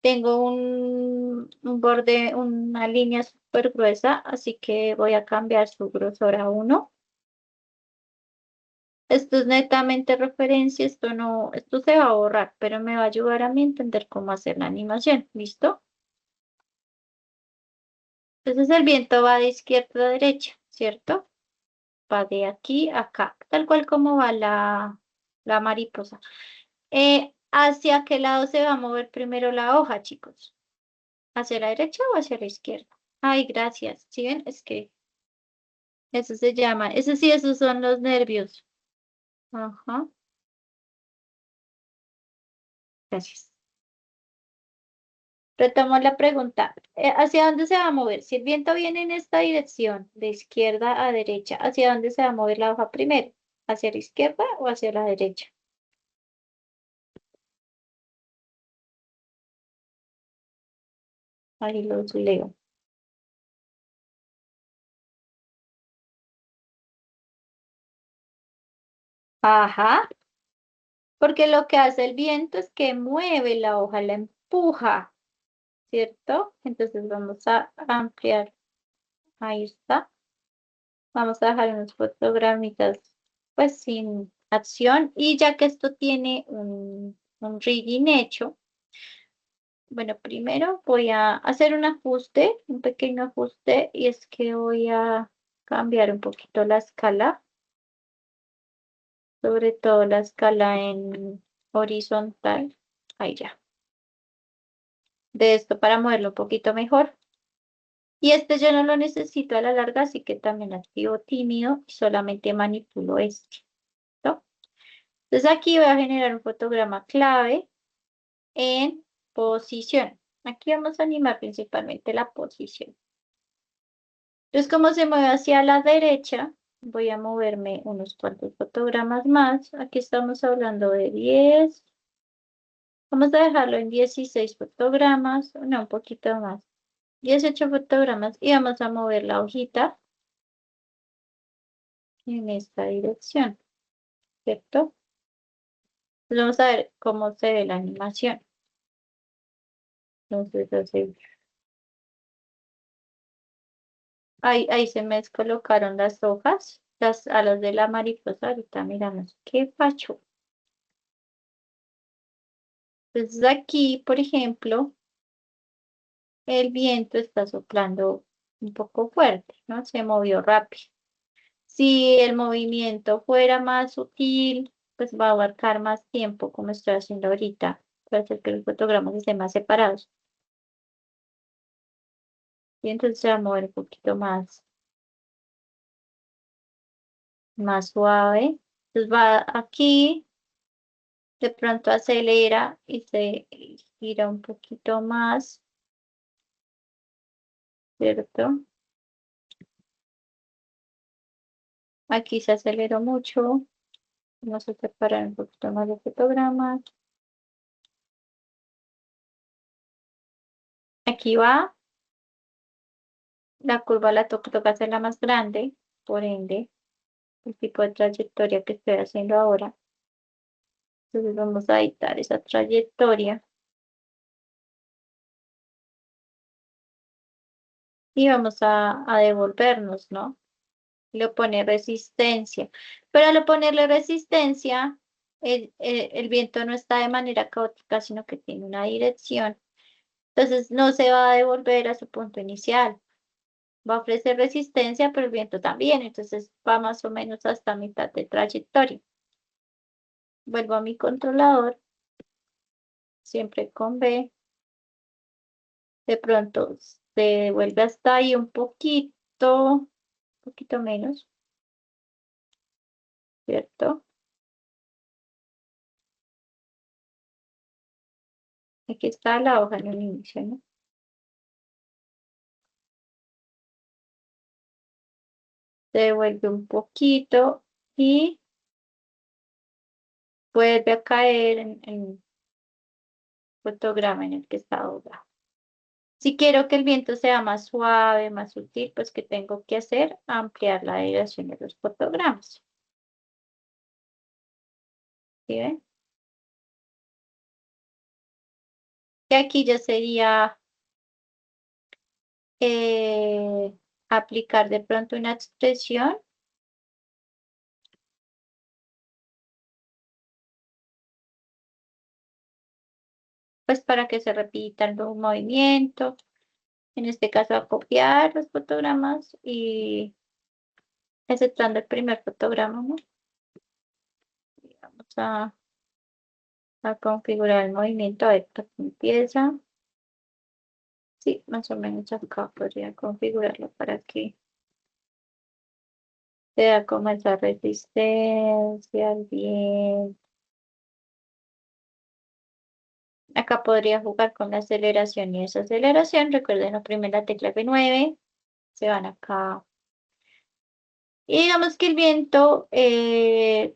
Tengo un borde, una línea súper gruesa, así que voy a cambiar su grosor a 1. Esto es netamente referencia, esto no, esto se va a borrar, pero me va a ayudar a mí a entender cómo hacer la animación. ¿Listo? Entonces el viento va de izquierda a derecha, ¿cierto? Va de aquí a acá, tal cual como va la mariposa. ¿Hacia qué lado se va a mover primero la hoja, chicos? ¿Hacia la derecha o hacia la izquierda? Ay, gracias. ¿Sí ven? Es que eso se llama, eso sí, esos son los nervios. Ajá, gracias. Retomo la pregunta. ¿Hacia dónde se va a mover? Si el viento viene en esta dirección, de izquierda a derecha, ¿hacia dónde se va a mover la hoja primero? ¿Hacia la izquierda o hacia la derecha? Ahí los leo. Ajá, porque lo que hace el viento es que mueve la hoja, la empuja, ¿cierto? Entonces vamos a ampliar. Ahí está. Vamos a dejar unos fotogramitas pues sin acción. Y ya que esto tiene un rigging hecho, bueno, primero voy a hacer un ajuste, un pequeño ajuste, y es que voy a cambiar un poquito la escala, sobre todo la escala en horizontal. Ahí ya. De esto para moverlo un poquito mejor. Y este yo no lo necesito a la larga, así que también activo tímido y solamente manipulo este, ¿no? Entonces aquí voy a generar un fotograma clave en posición. Aquí vamos a animar principalmente la posición. Entonces, como se mueve hacia la derecha, voy a moverme unos cuantos fotogramas más. Aquí estamos hablando de 10. Vamos a dejarlo en 16 fotogramas, no, un poquito más. 18 fotogramas y vamos a mover la hojita en esta dirección, ¿cierto? Pues vamos a ver cómo se ve la animación. Entonces, así. Ahí se me descolocaron las hojas, las alas de la mariposa. Ahorita miramos qué pacho. Entonces aquí, por ejemplo, el viento está soplando un poco fuerte, ¿no? Se movió rápido. Si el movimiento fuera más sutil, pues va a abarcar más tiempo, como estoy haciendo ahorita, para hacer que los fotogramas estén más separados. Y entonces se va a mover un poquito más suave. Entonces va aquí, de pronto acelera y se gira un poquito más, ¿cierto? Aquí se aceleró mucho. Vamos a separar un poquito más de fotogramas. Aquí va, la curva la toca hacerla más grande, por ende, el tipo de trayectoria que estoy haciendo ahora. Entonces vamos a editar esa trayectoria y vamos a devolvernos, ¿no? Le pone resistencia. Pero al ponerle resistencia, el viento no está de manera caótica, sino que tiene una dirección. Entonces no se va a devolver a su punto inicial. Va a ofrecer resistencia, pero el viento también. Entonces va más o menos hasta mitad de trayectoria. Vuelvo a mi controlador, siempre con B. De pronto se devuelve hasta ahí un poquito menos, ¿cierto? Aquí está la hoja en el inicio, ¿no? Se devuelve un poquito y vuelve a caer en el fotograma en el que está ahora. Si quiero que el viento sea más suave, más sutil, pues ¿qué tengo que hacer? Ampliar la dirección de los fotogramas. ¿Sí ven? Y aquí ya sería eh, aplicar de pronto una expresión, pues para que se repita el nuevo movimiento. En este caso, a copiar los fotogramas y exceptuando el primer fotograma, ¿no? Y vamos a configurar el movimiento, a ver qué empieza. Sí, más o menos acá podría configurarlo para que sea como esa resistencia al bien. Acá podría jugar con la aceleración y desaceleración. Recuerden, oprimir la tecla F9, se van acá. Y digamos que el viento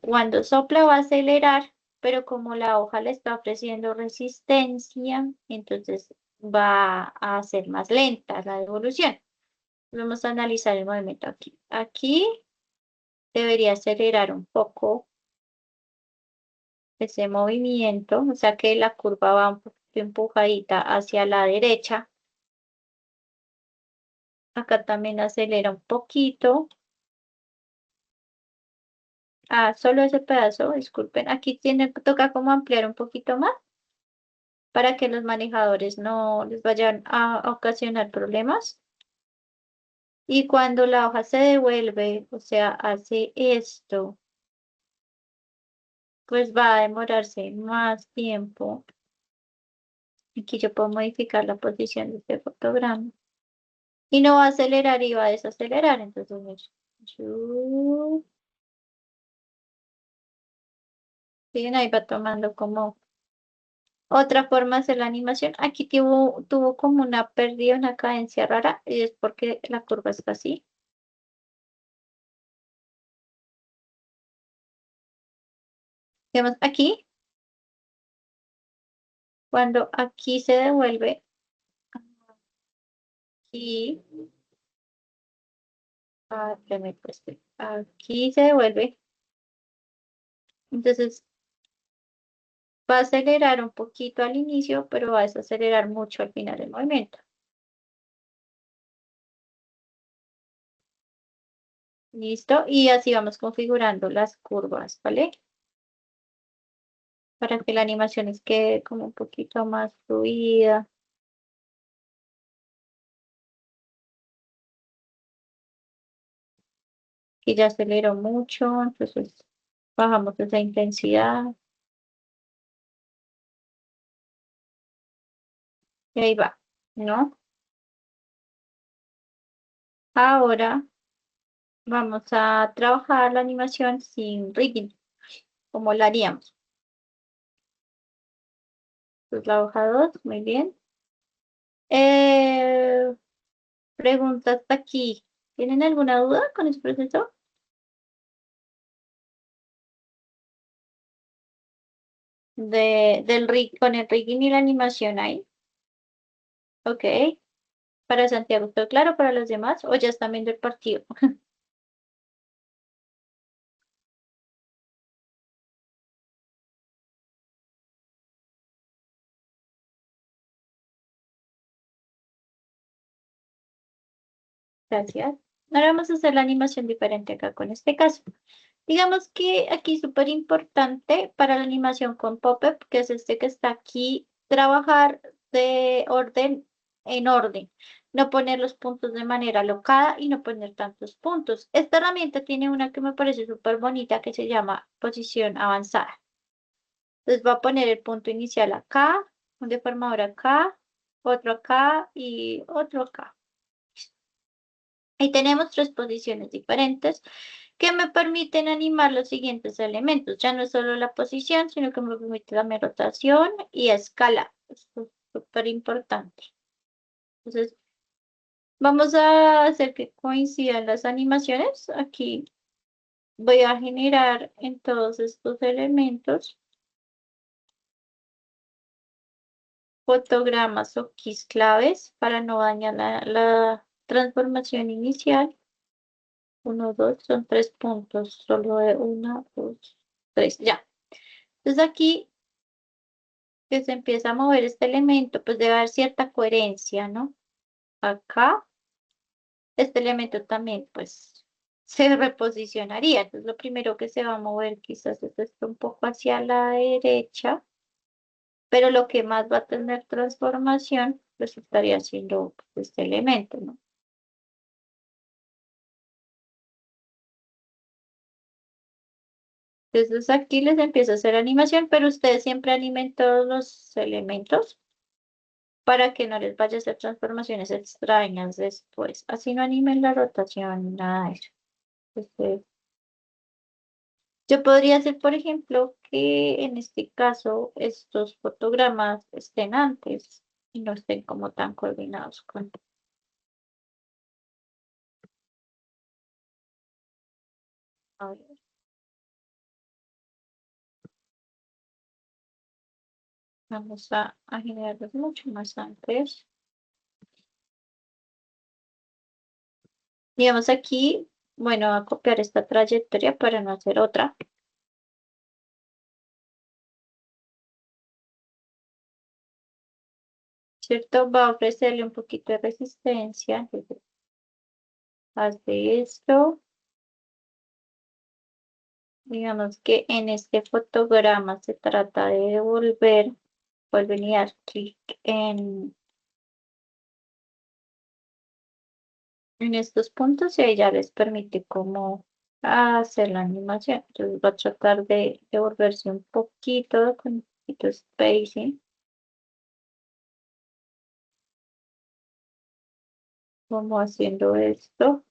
cuando sopla va a acelerar, pero como la hoja le está ofreciendo resistencia, entonces va a ser más lenta la devolución. Vamos a analizar el movimiento aquí. Aquí debería acelerar un poco ese movimiento, o sea que la curva va un poquito empujadita hacia la derecha. Acá también acelera un poquito. Ah, solo ese pedazo, disculpen. Aquí toca como ampliar un poquito más para que los manejadores no les vayan a ocasionar problemas. Y cuando la hoja se devuelve, o sea, hace esto, pues va a demorarse más tiempo. Aquí yo puedo modificar la posición de este fotograma. Y no va a acelerar y va a desacelerar. Entonces, mira, chu- bien, ahí va tomando como otra forma de hacer la animación. Aquí tuvo como una pérdida, una cadencia rara, y es porque la curva está así. Vemos aquí, cuando aquí se devuelve, aquí, ya me puse, aquí se devuelve, entonces va a acelerar un poquito al inicio, pero va a desacelerar mucho al final del movimiento. ¿Listo? Y así vamos configurando las curvas, ¿vale? Para que la animación les quede como un poquito más fluida. Que ya aceleró mucho, entonces bajamos esa intensidad y ahí va, ¿no? Ahora vamos a trabajar la animación sin rigging, como la haríamos. Pues la hoja 2 muy bien. Eh, pregunta hasta aquí. ¿Tienen alguna duda con este proceso? del rig, con el rigging y la animación ahí. Ok. Para Santiago, ¿todo claro para los demás? ¿O ya están viendo el partido? Gracias. Ahora vamos a hacer la animación diferente acá con este caso. Digamos que aquí súper importante para la animación con pop-up, que es este que está aquí, trabajar de orden en orden. No poner los puntos de manera alocada y no poner tantos puntos. Esta herramienta tiene una que me parece súper bonita que se llama posición avanzada. Entonces voy a poner el punto inicial acá, un deformador acá, otro acá y otro acá. Y tenemos tres posiciones diferentes que me permiten animar los siguientes elementos. Ya no es solo la posición, sino que me permite también rotación y escala. Esto es súper importante. Entonces, vamos a hacer que coincidan las animaciones. Aquí voy a generar en todos estos elementos fotogramas o keys claves para no dañar la transformación inicial. Uno, dos, son tres puntos. Solo de una, dos, tres. Ya. Entonces aquí que se empieza a mover este elemento, pues debe haber cierta coherencia, ¿no? Acá, este elemento también, pues, se reposicionaría. Entonces, lo primero que se va a mover quizás es esto un poco hacia la derecha, pero lo que más va a tener transformación, pues estaría siendo pues, este elemento, ¿no? Entonces, aquí les empiezo a hacer animación, pero ustedes siempre animen todos los elementos para que no les vaya a hacer transformaciones extrañas después. Así no animen la rotación, nada de eso. Este, yo podría hacer, por ejemplo, que en este caso estos fotogramas estén antes y no estén como tan coordinados con... A ver, vamos a generarlos mucho más antes. Digamos aquí, bueno, a copiar esta trayectoria para no hacer otra, ¿cierto? Va a ofrecerle un poquito de resistencia. Entonces, hace esto. Digamos que en este fotograma se trata de devolver, vuelven y dar clic en estos puntos y ahí ya les permite como hacer la animación. Entonces va a tratar de devolverse un poquito con un poquito de spacing, como haciendo esto,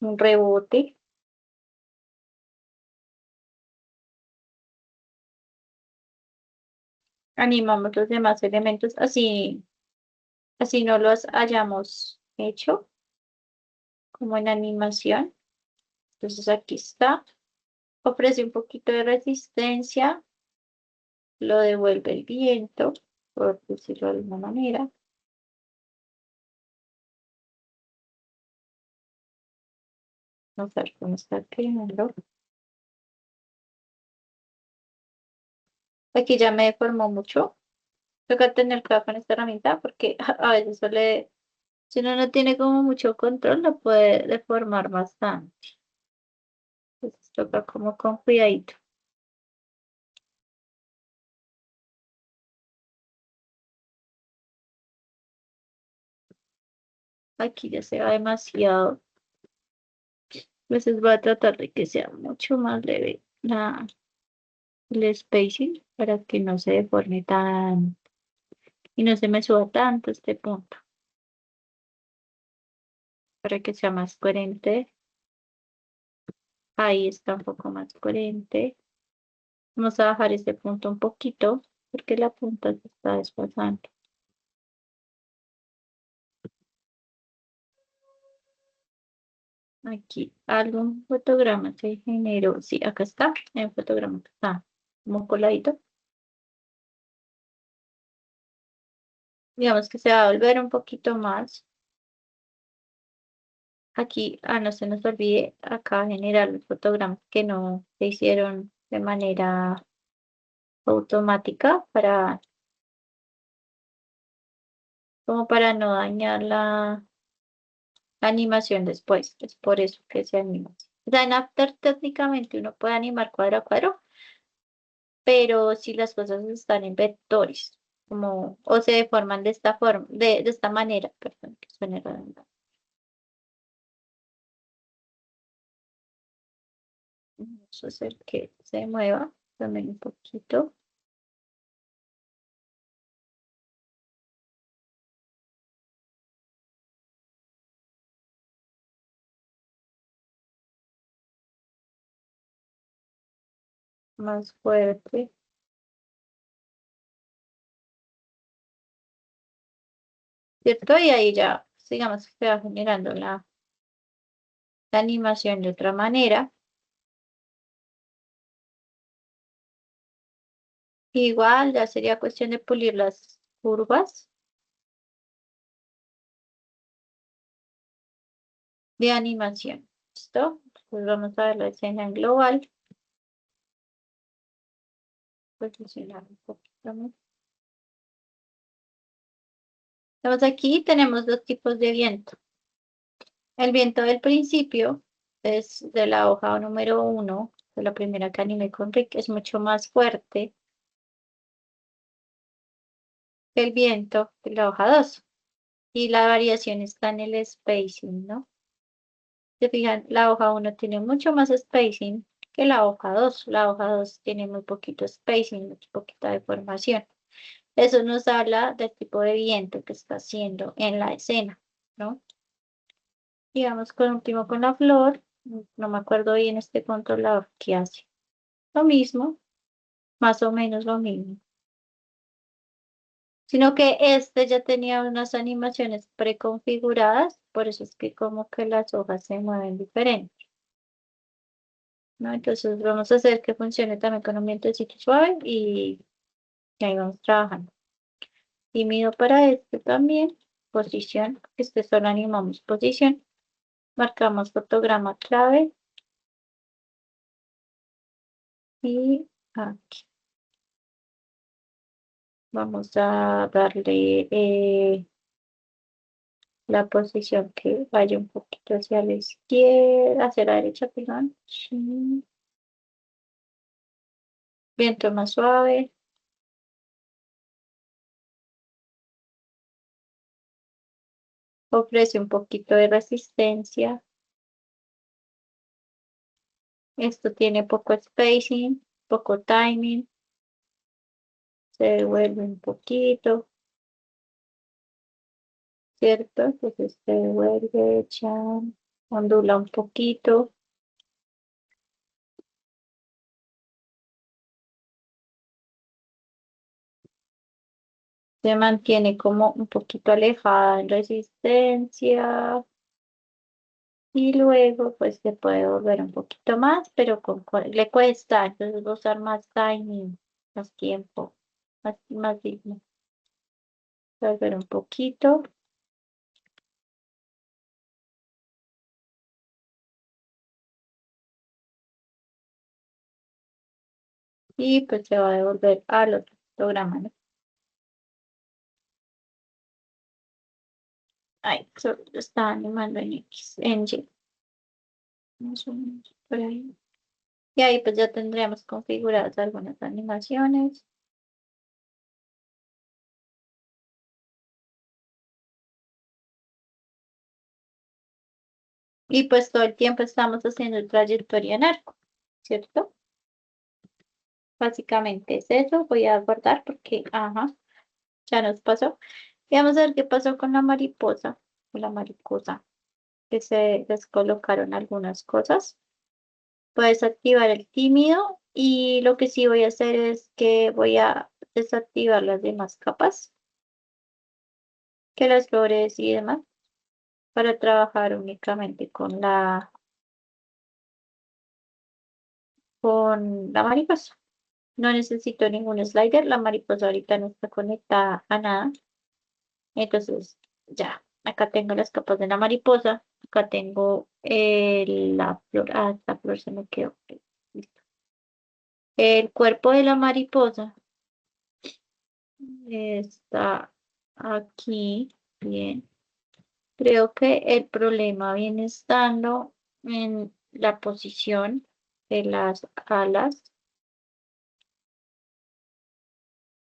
un rebote. Animamos los demás elementos así no los hayamos hecho como en animación. Entonces aquí está. Ofrece un poquito de resistencia, lo devuelve el viento, por decirlo de alguna manera. Vamos a ver cómo está quedando. Aquí ya me deformó mucho. Toca tener cuidado con esta herramienta porque a veces suele, si uno no tiene como mucho control, lo puede deformar bastante. Entonces toca como con cuidadito. Aquí ya se va demasiado. Entonces voy a tratar de que sea mucho más leve el spacing para que no se deforme tan y no se me suba tanto este punto, para que sea más coherente. Ahí está un poco más coherente. Vamos a bajar este punto un poquito porque la punta se está desplazando. Aquí algún fotograma se generó. Sí, acá está. El fotograma que está. como coladito. Digamos que se va a volver un poquito más. Aquí, no se nos olvide acá generar los fotogramas que no se hicieron de manera automática como para no dañar la animación después. Es por eso que se anima. O sea, en After técnicamente uno puede animar cuadro a cuadro, pero si las cosas están en vectores, como, o se deforman de esta forma, de esta manera, perdón, que suene redundante. Vamos a hacer que se mueva también un poquito. Más fuerte, ¿cierto? Y ahí ya, digamos que se va generando la animación de otra manera. Igual ya sería cuestión de pulir las curvas de animación. ¿Listo? Pues vamos a ver la escena en global. Posicionar un poquito más. Entonces aquí tenemos dos tipos de viento. El viento del principio es de la hoja número 1, de la primera que animé con Rick, es mucho más fuerte que el viento de la hoja 2. Y la variación está en el spacing, ¿no? Se fijan, la hoja 1 tiene mucho más spacing que la hoja 2. La hoja 2 tiene muy poquito spacing, muy poquita deformación. Eso nos habla del tipo de viento que está haciendo en la escena, ¿no? Digamos, con último con la flor, no me acuerdo bien este controlador que hace. Lo mismo, más o menos lo mismo. Sino que este ya tenía unas animaciones preconfiguradas, por eso es que como que las hojas se mueven diferente, ¿no? Entonces vamos a hacer que funcione también con un vientecito suave y ahí vamos trabajando. Y mido para este también, posición, este solo animamos posición, marcamos fotograma clave y aquí vamos a darle la posición que vaya un poquito hacia la izquierda, hacia la derecha, perdón. Sí. Viento más suave. Ofrece un poquito de resistencia. Esto tiene poco spacing, poco timing. Se devuelve un poquito, ¿cierto? Entonces se devuelve, echa, ondula un poquito. Se mantiene como un poquito alejada en resistencia. Y luego, pues se puede volver un poquito más, pero le cuesta, entonces va a usar más timing, más tiempo, más ritmo. Volver un poquito y pues se va a devolver al otro programa, ¿no? Ahí, solo lo está animando en X, en Y, más o menos por ahí. Y ahí pues ya tendríamos configuradas algunas animaciones. Y pues todo el tiempo estamos haciendo trayectoria en arco, ¿cierto? Básicamente es eso. Voy a guardar porque, ajá, ya nos pasó. Y vamos a ver qué pasó con la mariposa, que se descolocaron algunas cosas. Puedes activar el tímido y lo que sí voy a hacer es que voy a desactivar las demás capas, que las flores y demás, para trabajar únicamente con la mariposa. No necesito ningún slider. La mariposa ahorita no está conectada a nada. Entonces, ya. Acá tengo las capas de la mariposa. Acá tengo la flor. Ah, esta flor se me quedó. Listo. El cuerpo de la mariposa está aquí. Bien. Creo que el problema viene estando en la posición de las alas.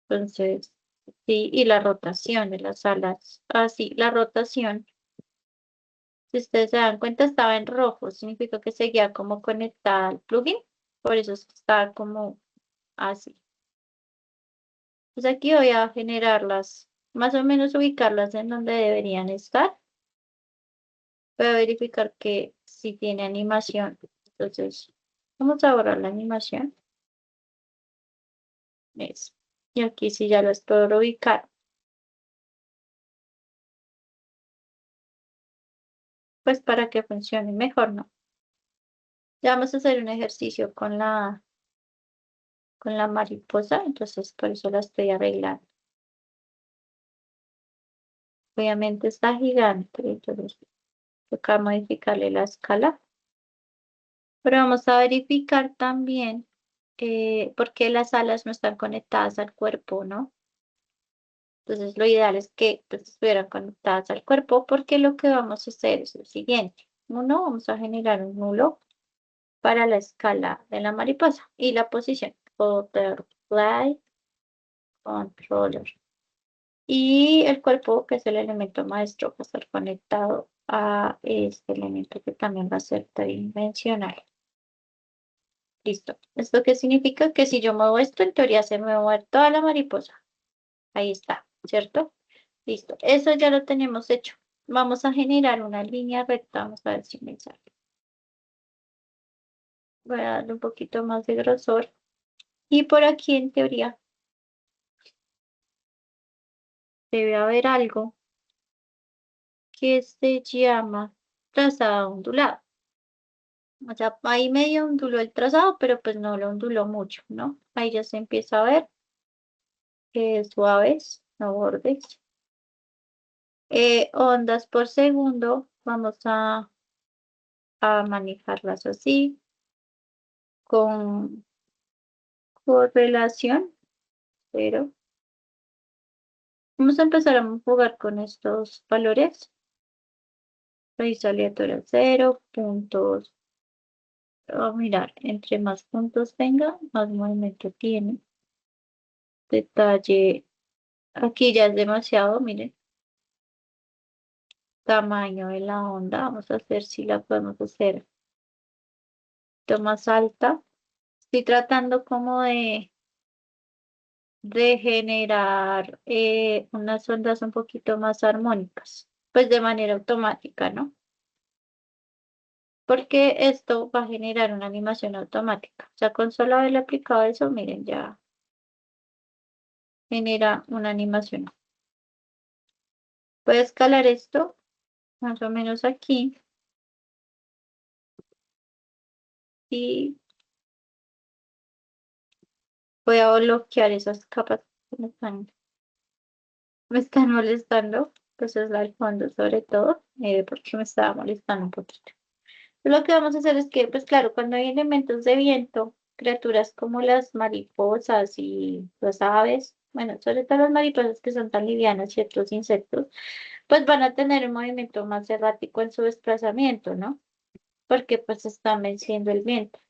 Entonces, sí, y la rotación de las alas. Ah, sí, la rotación. Si ustedes se dan cuenta, estaba en rojo. Significa que seguía como conectada al plugin. Por eso es que está como así. Pues aquí voy a generarlas, más o menos ubicarlas en donde deberían estar. Voy a verificar que si tiene animación. Entonces, vamos a borrar la animación. Eso. Y aquí sí ya las puedo ubicar. Pues para que funcione mejor, ¿no? Ya vamos a hacer un ejercicio con la mariposa, entonces por eso la estoy arreglando. Obviamente está gigante, entonces toca modificarle la escala. Pero vamos a verificar también por qué las alas no están conectadas al cuerpo, ¿no? Entonces lo ideal es que pues, estuvieran conectadas al cuerpo porque lo que vamos a hacer es lo siguiente. Uno, vamos a generar un nulo para la escala de la mariposa y la posición. Butterfly controller. Y el cuerpo, que es el elemento maestro, va a estar conectado a este elemento que también va a ser tridimensional. Listo. ¿Esto qué significa? Que si yo muevo esto, en teoría se me va a mover toda la mariposa. Ahí está, ¿cierto? Listo. Eso ya lo tenemos hecho. Vamos a generar una línea recta. Vamos a ver si me sale. Voy a darle un poquito más de grosor. Y por aquí, en teoría, debe haber algo que se llama trazado ondulado. O sea, ahí medio onduló el trazado, pero pues no lo onduló mucho, ¿no? Ahí ya se empieza a ver suaves, no bordes. Ondas por segundo, vamos a manejarlas así, con correlación cero. Vamos a empezar a jugar con estos valores. Raíz aleatoria cero, puntos. Vamos a mirar, entre más puntos tenga, más movimiento tiene. Detalle, aquí ya es demasiado, miren. Tamaño de la onda, vamos a hacer si la podemos hacer un poquito más alta. Estoy tratando como de generar unas ondas un poquito más armónicas, pues de manera automática, ¿no? Porque esto va a generar una animación automática. O sea, con solo haberle aplicado eso, miren, ya genera una animación. Voy a escalar esto más o menos aquí y voy a bloquear esas capas que me están molestando. Pues es la del fondo sobre todo, porque me estaba molestando un poquito. Lo que vamos a hacer es que, pues claro, cuando hay elementos de viento, criaturas como las mariposas y las aves, bueno, sobre todo las mariposas que son tan livianas y otros insectos, pues van a tener un movimiento más errático en su desplazamiento, ¿no? Porque pues están venciendo el viento.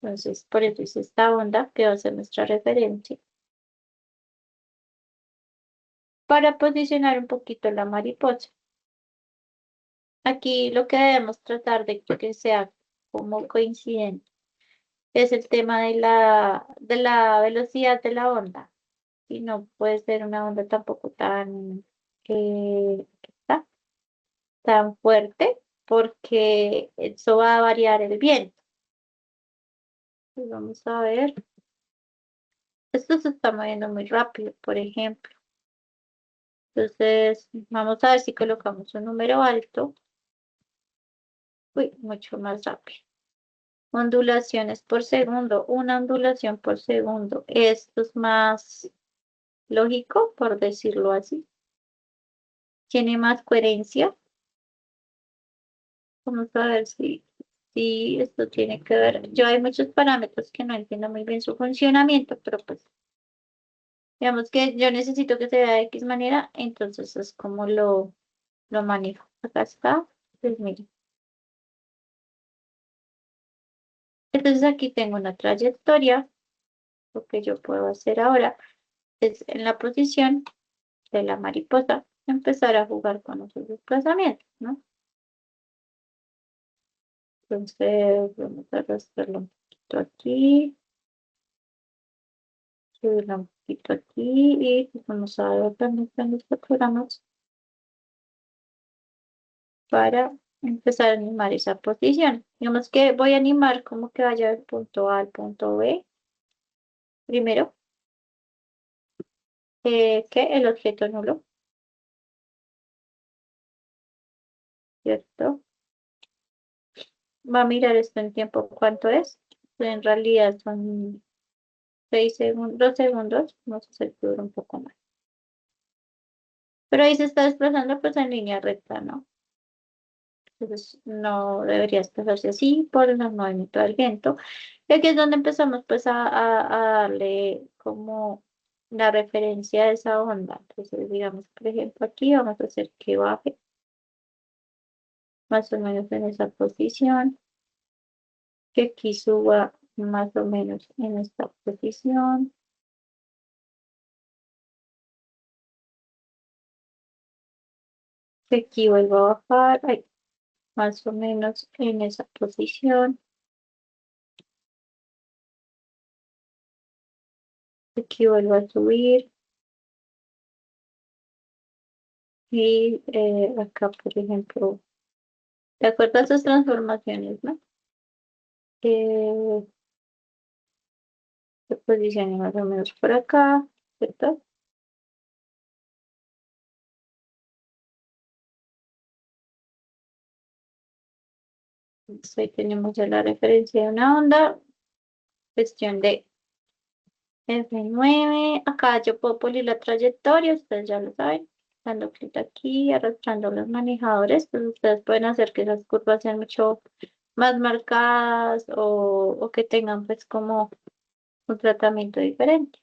Entonces, por eso hice esta onda que va a ser nuestra referencia para posicionar un poquito la mariposa. Aquí lo que debemos tratar de que sea como coincidente es el tema de la velocidad de la onda. Y no puede ser una onda tampoco ta- tan fuerte porque eso va a variar el viento. Pues vamos a ver. Esto se está moviendo muy rápido, por ejemplo. Entonces, vamos a ver si colocamos un número alto. Uy, mucho más rápido. ondulaciones por segundo, una ondulación por segundo. Esto es más lógico, por decirlo así. Tiene más coherencia. Vamos a ver si esto tiene que ver. Yo hay muchos parámetros que no entiendo muy bien su funcionamiento, pero pues digamos que yo necesito que se vea de X manera, entonces es como lo manejo. Acá está. Pues mire. Entonces aquí tengo una trayectoria. Lo que yo puedo hacer ahora es en la posición de la mariposa empezar a jugar con esos desplazamientos, ¿no? Entonces vamos a arrastrarlo un poquito aquí, subirlo un poquito aquí y pues vamos a ver también en los programas para empezar a animar esa posición. Digamos que voy a animar como que vaya del punto A al punto B primero, que el objeto nulo, ¿cierto? Va a mirar esto en tiempo, ¿cuánto es? En realidad son 6 segundos, 2 segundos, vamos a hacer que dure un poco más. Pero ahí se está desplazando pues en línea recta, ¿no? Entonces no debería desplazarse así por el movimiento del viento. Y aquí es donde empezamos pues a darle como la referencia de esa onda. Entonces digamos, por ejemplo, aquí vamos a hacer que baje más o menos en esa posición, que aquí suba más o menos en esta posición, que aquí vuelva a bajar, ay, más o menos en esa posición. Aquí vuelvo a subir y acá, por ejemplo, ¿te acuerdas de esas transformaciones, no? Eh, Se posiciona más o menos por acá, ¿cierto? Entonces, ahí tenemos ya la referencia de una onda, cuestión de F9. Acá yo puedo poner la trayectoria, ustedes ya lo saben, dando clic aquí, arrastrando los manejadores, pues ustedes pueden hacer que esas curvas sean mucho más marcadas o que tengan pues como un tratamiento diferente.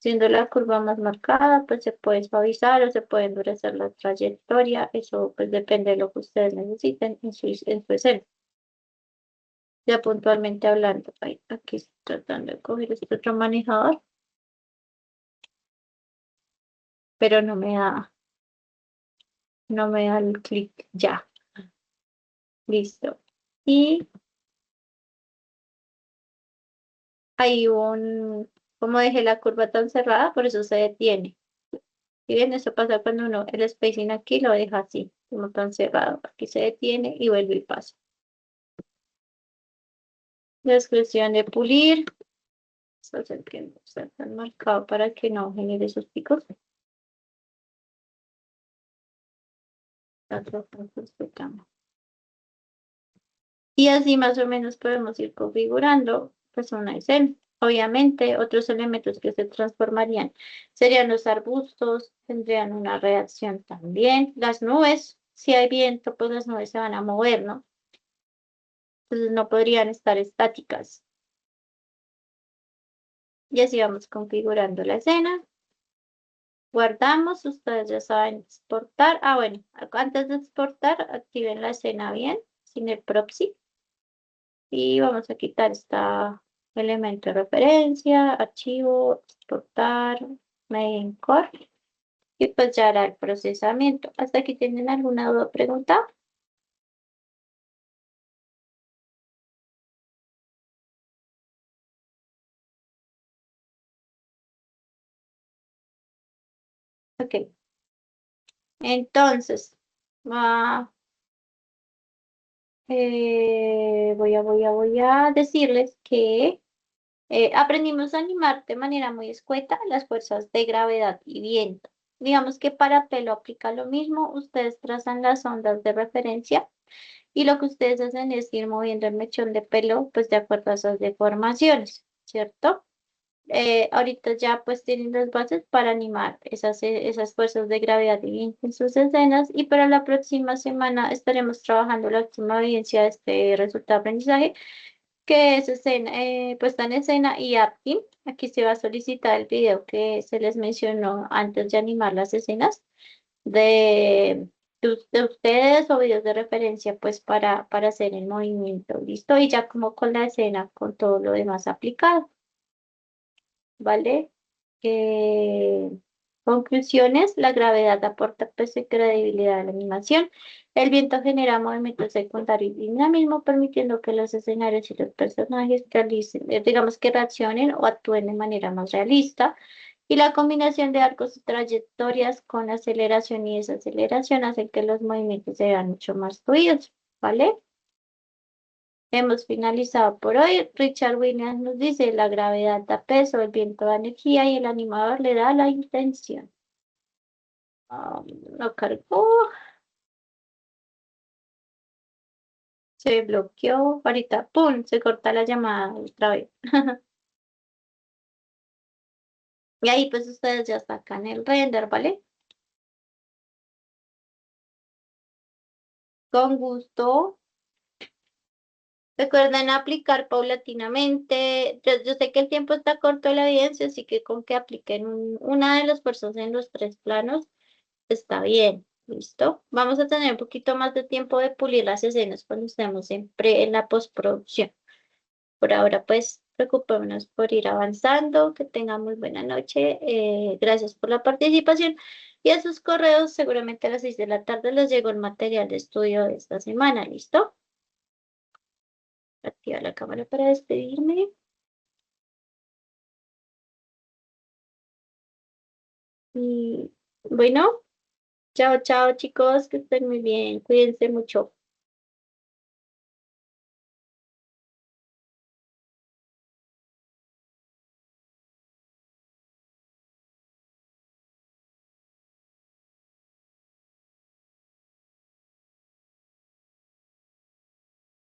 Siendo la curva más marcada, pues se puede suavizar o se puede endurecer la trayectoria. Eso pues depende de lo que ustedes necesiten en su escena. Ya puntualmente hablando, ay, aquí estoy tratando de coger este otro manejador, pero no me da el clic ya. Listo. Y hay como dejé la curva tan cerrada, por eso se detiene. Y bien, eso pasa cuando uno el spacing aquí lo deja así, como tan cerrado. Aquí se detiene y vuelve y pasa. Descripción de pulir. Esto es el que no está tan marcado para que no genere esos picos. Otro punto de cámara. Y así más o menos podemos ir configurando pues una escena. Obviamente, otros elementos que se transformarían serían los arbustos, tendrían una reacción también. Las nubes, si hay viento, pues las nubes se van a mover, ¿no? Entonces no podrían estar estáticas. Y así vamos configurando la escena. Guardamos, ustedes ya saben exportar. Ah, bueno, antes de exportar, activen la escena bien, sin el proxy. Y vamos a quitar este elemento de referencia, archivo, exportar, main core. Y pues ya hará el procesamiento. ¿Hasta aquí tienen alguna duda o pregunta? Ok. Entonces, va, voy a decirles que aprendimos a animar de manera muy escueta las fuerzas de gravedad y viento. Digamos que para pelo aplica lo mismo. Ustedes trazan las ondas de referencia y lo que ustedes hacen es ir moviendo el mechón de pelo, pues de acuerdo a esas deformaciones, ¿cierto? Ahorita ya pues tienen las bases para animar esas fuerzas de gravedad en sus escenas y para la próxima semana estaremos trabajando la última evidencia de este resultado de aprendizaje que es escena, puesta en escena y acting. Aquí se va a solicitar el video que se les mencionó antes de animar las escenas de, de ustedes o videos de referencia pues para hacer el movimiento, ¿listo? Y ya como con la escena, con todo lo demás aplicado. ¿Vale? Eh, Conclusiones, la gravedad aporta peso y credibilidad a la animación. El viento genera movimiento secundario y dinamismo, permitiendo que los escenarios y los personajes realicen, digamos que reaccionen o actúen de manera más realista. Y la combinación de arcos y trayectorias con aceleración y desaceleración hacen que los movimientos se vean mucho más fluidos, ¿vale? Hemos finalizado por hoy. Richard Williams nos dice, la gravedad da peso, el viento da energía y el animador le da la intención. No cargó, se bloqueó. Ahorita, ¡pum! Se corta la llamada otra vez. Y ahí pues ustedes ya sacan el render, ¿vale? Con gusto. Recuerden aplicar paulatinamente. Yo sé que el tiempo está corto de la evidencia, así que con que apliquen una de las fuerzas en los tres planos está bien. ¿Listo? Vamos a tener un poquito más de tiempo de pulir las escenas cuando estemos en la postproducción. Por ahora, pues, preocupémonos por ir avanzando. Que tengan muy buena noche. Gracias por la participación. Y a sus correos, seguramente a las 6 de la tarde les llegó el material de estudio de esta semana. ¿Listo? Activa la cámara para despedirme. Y bueno, chao, chao, chicos, que estén muy bien. Cuídense mucho.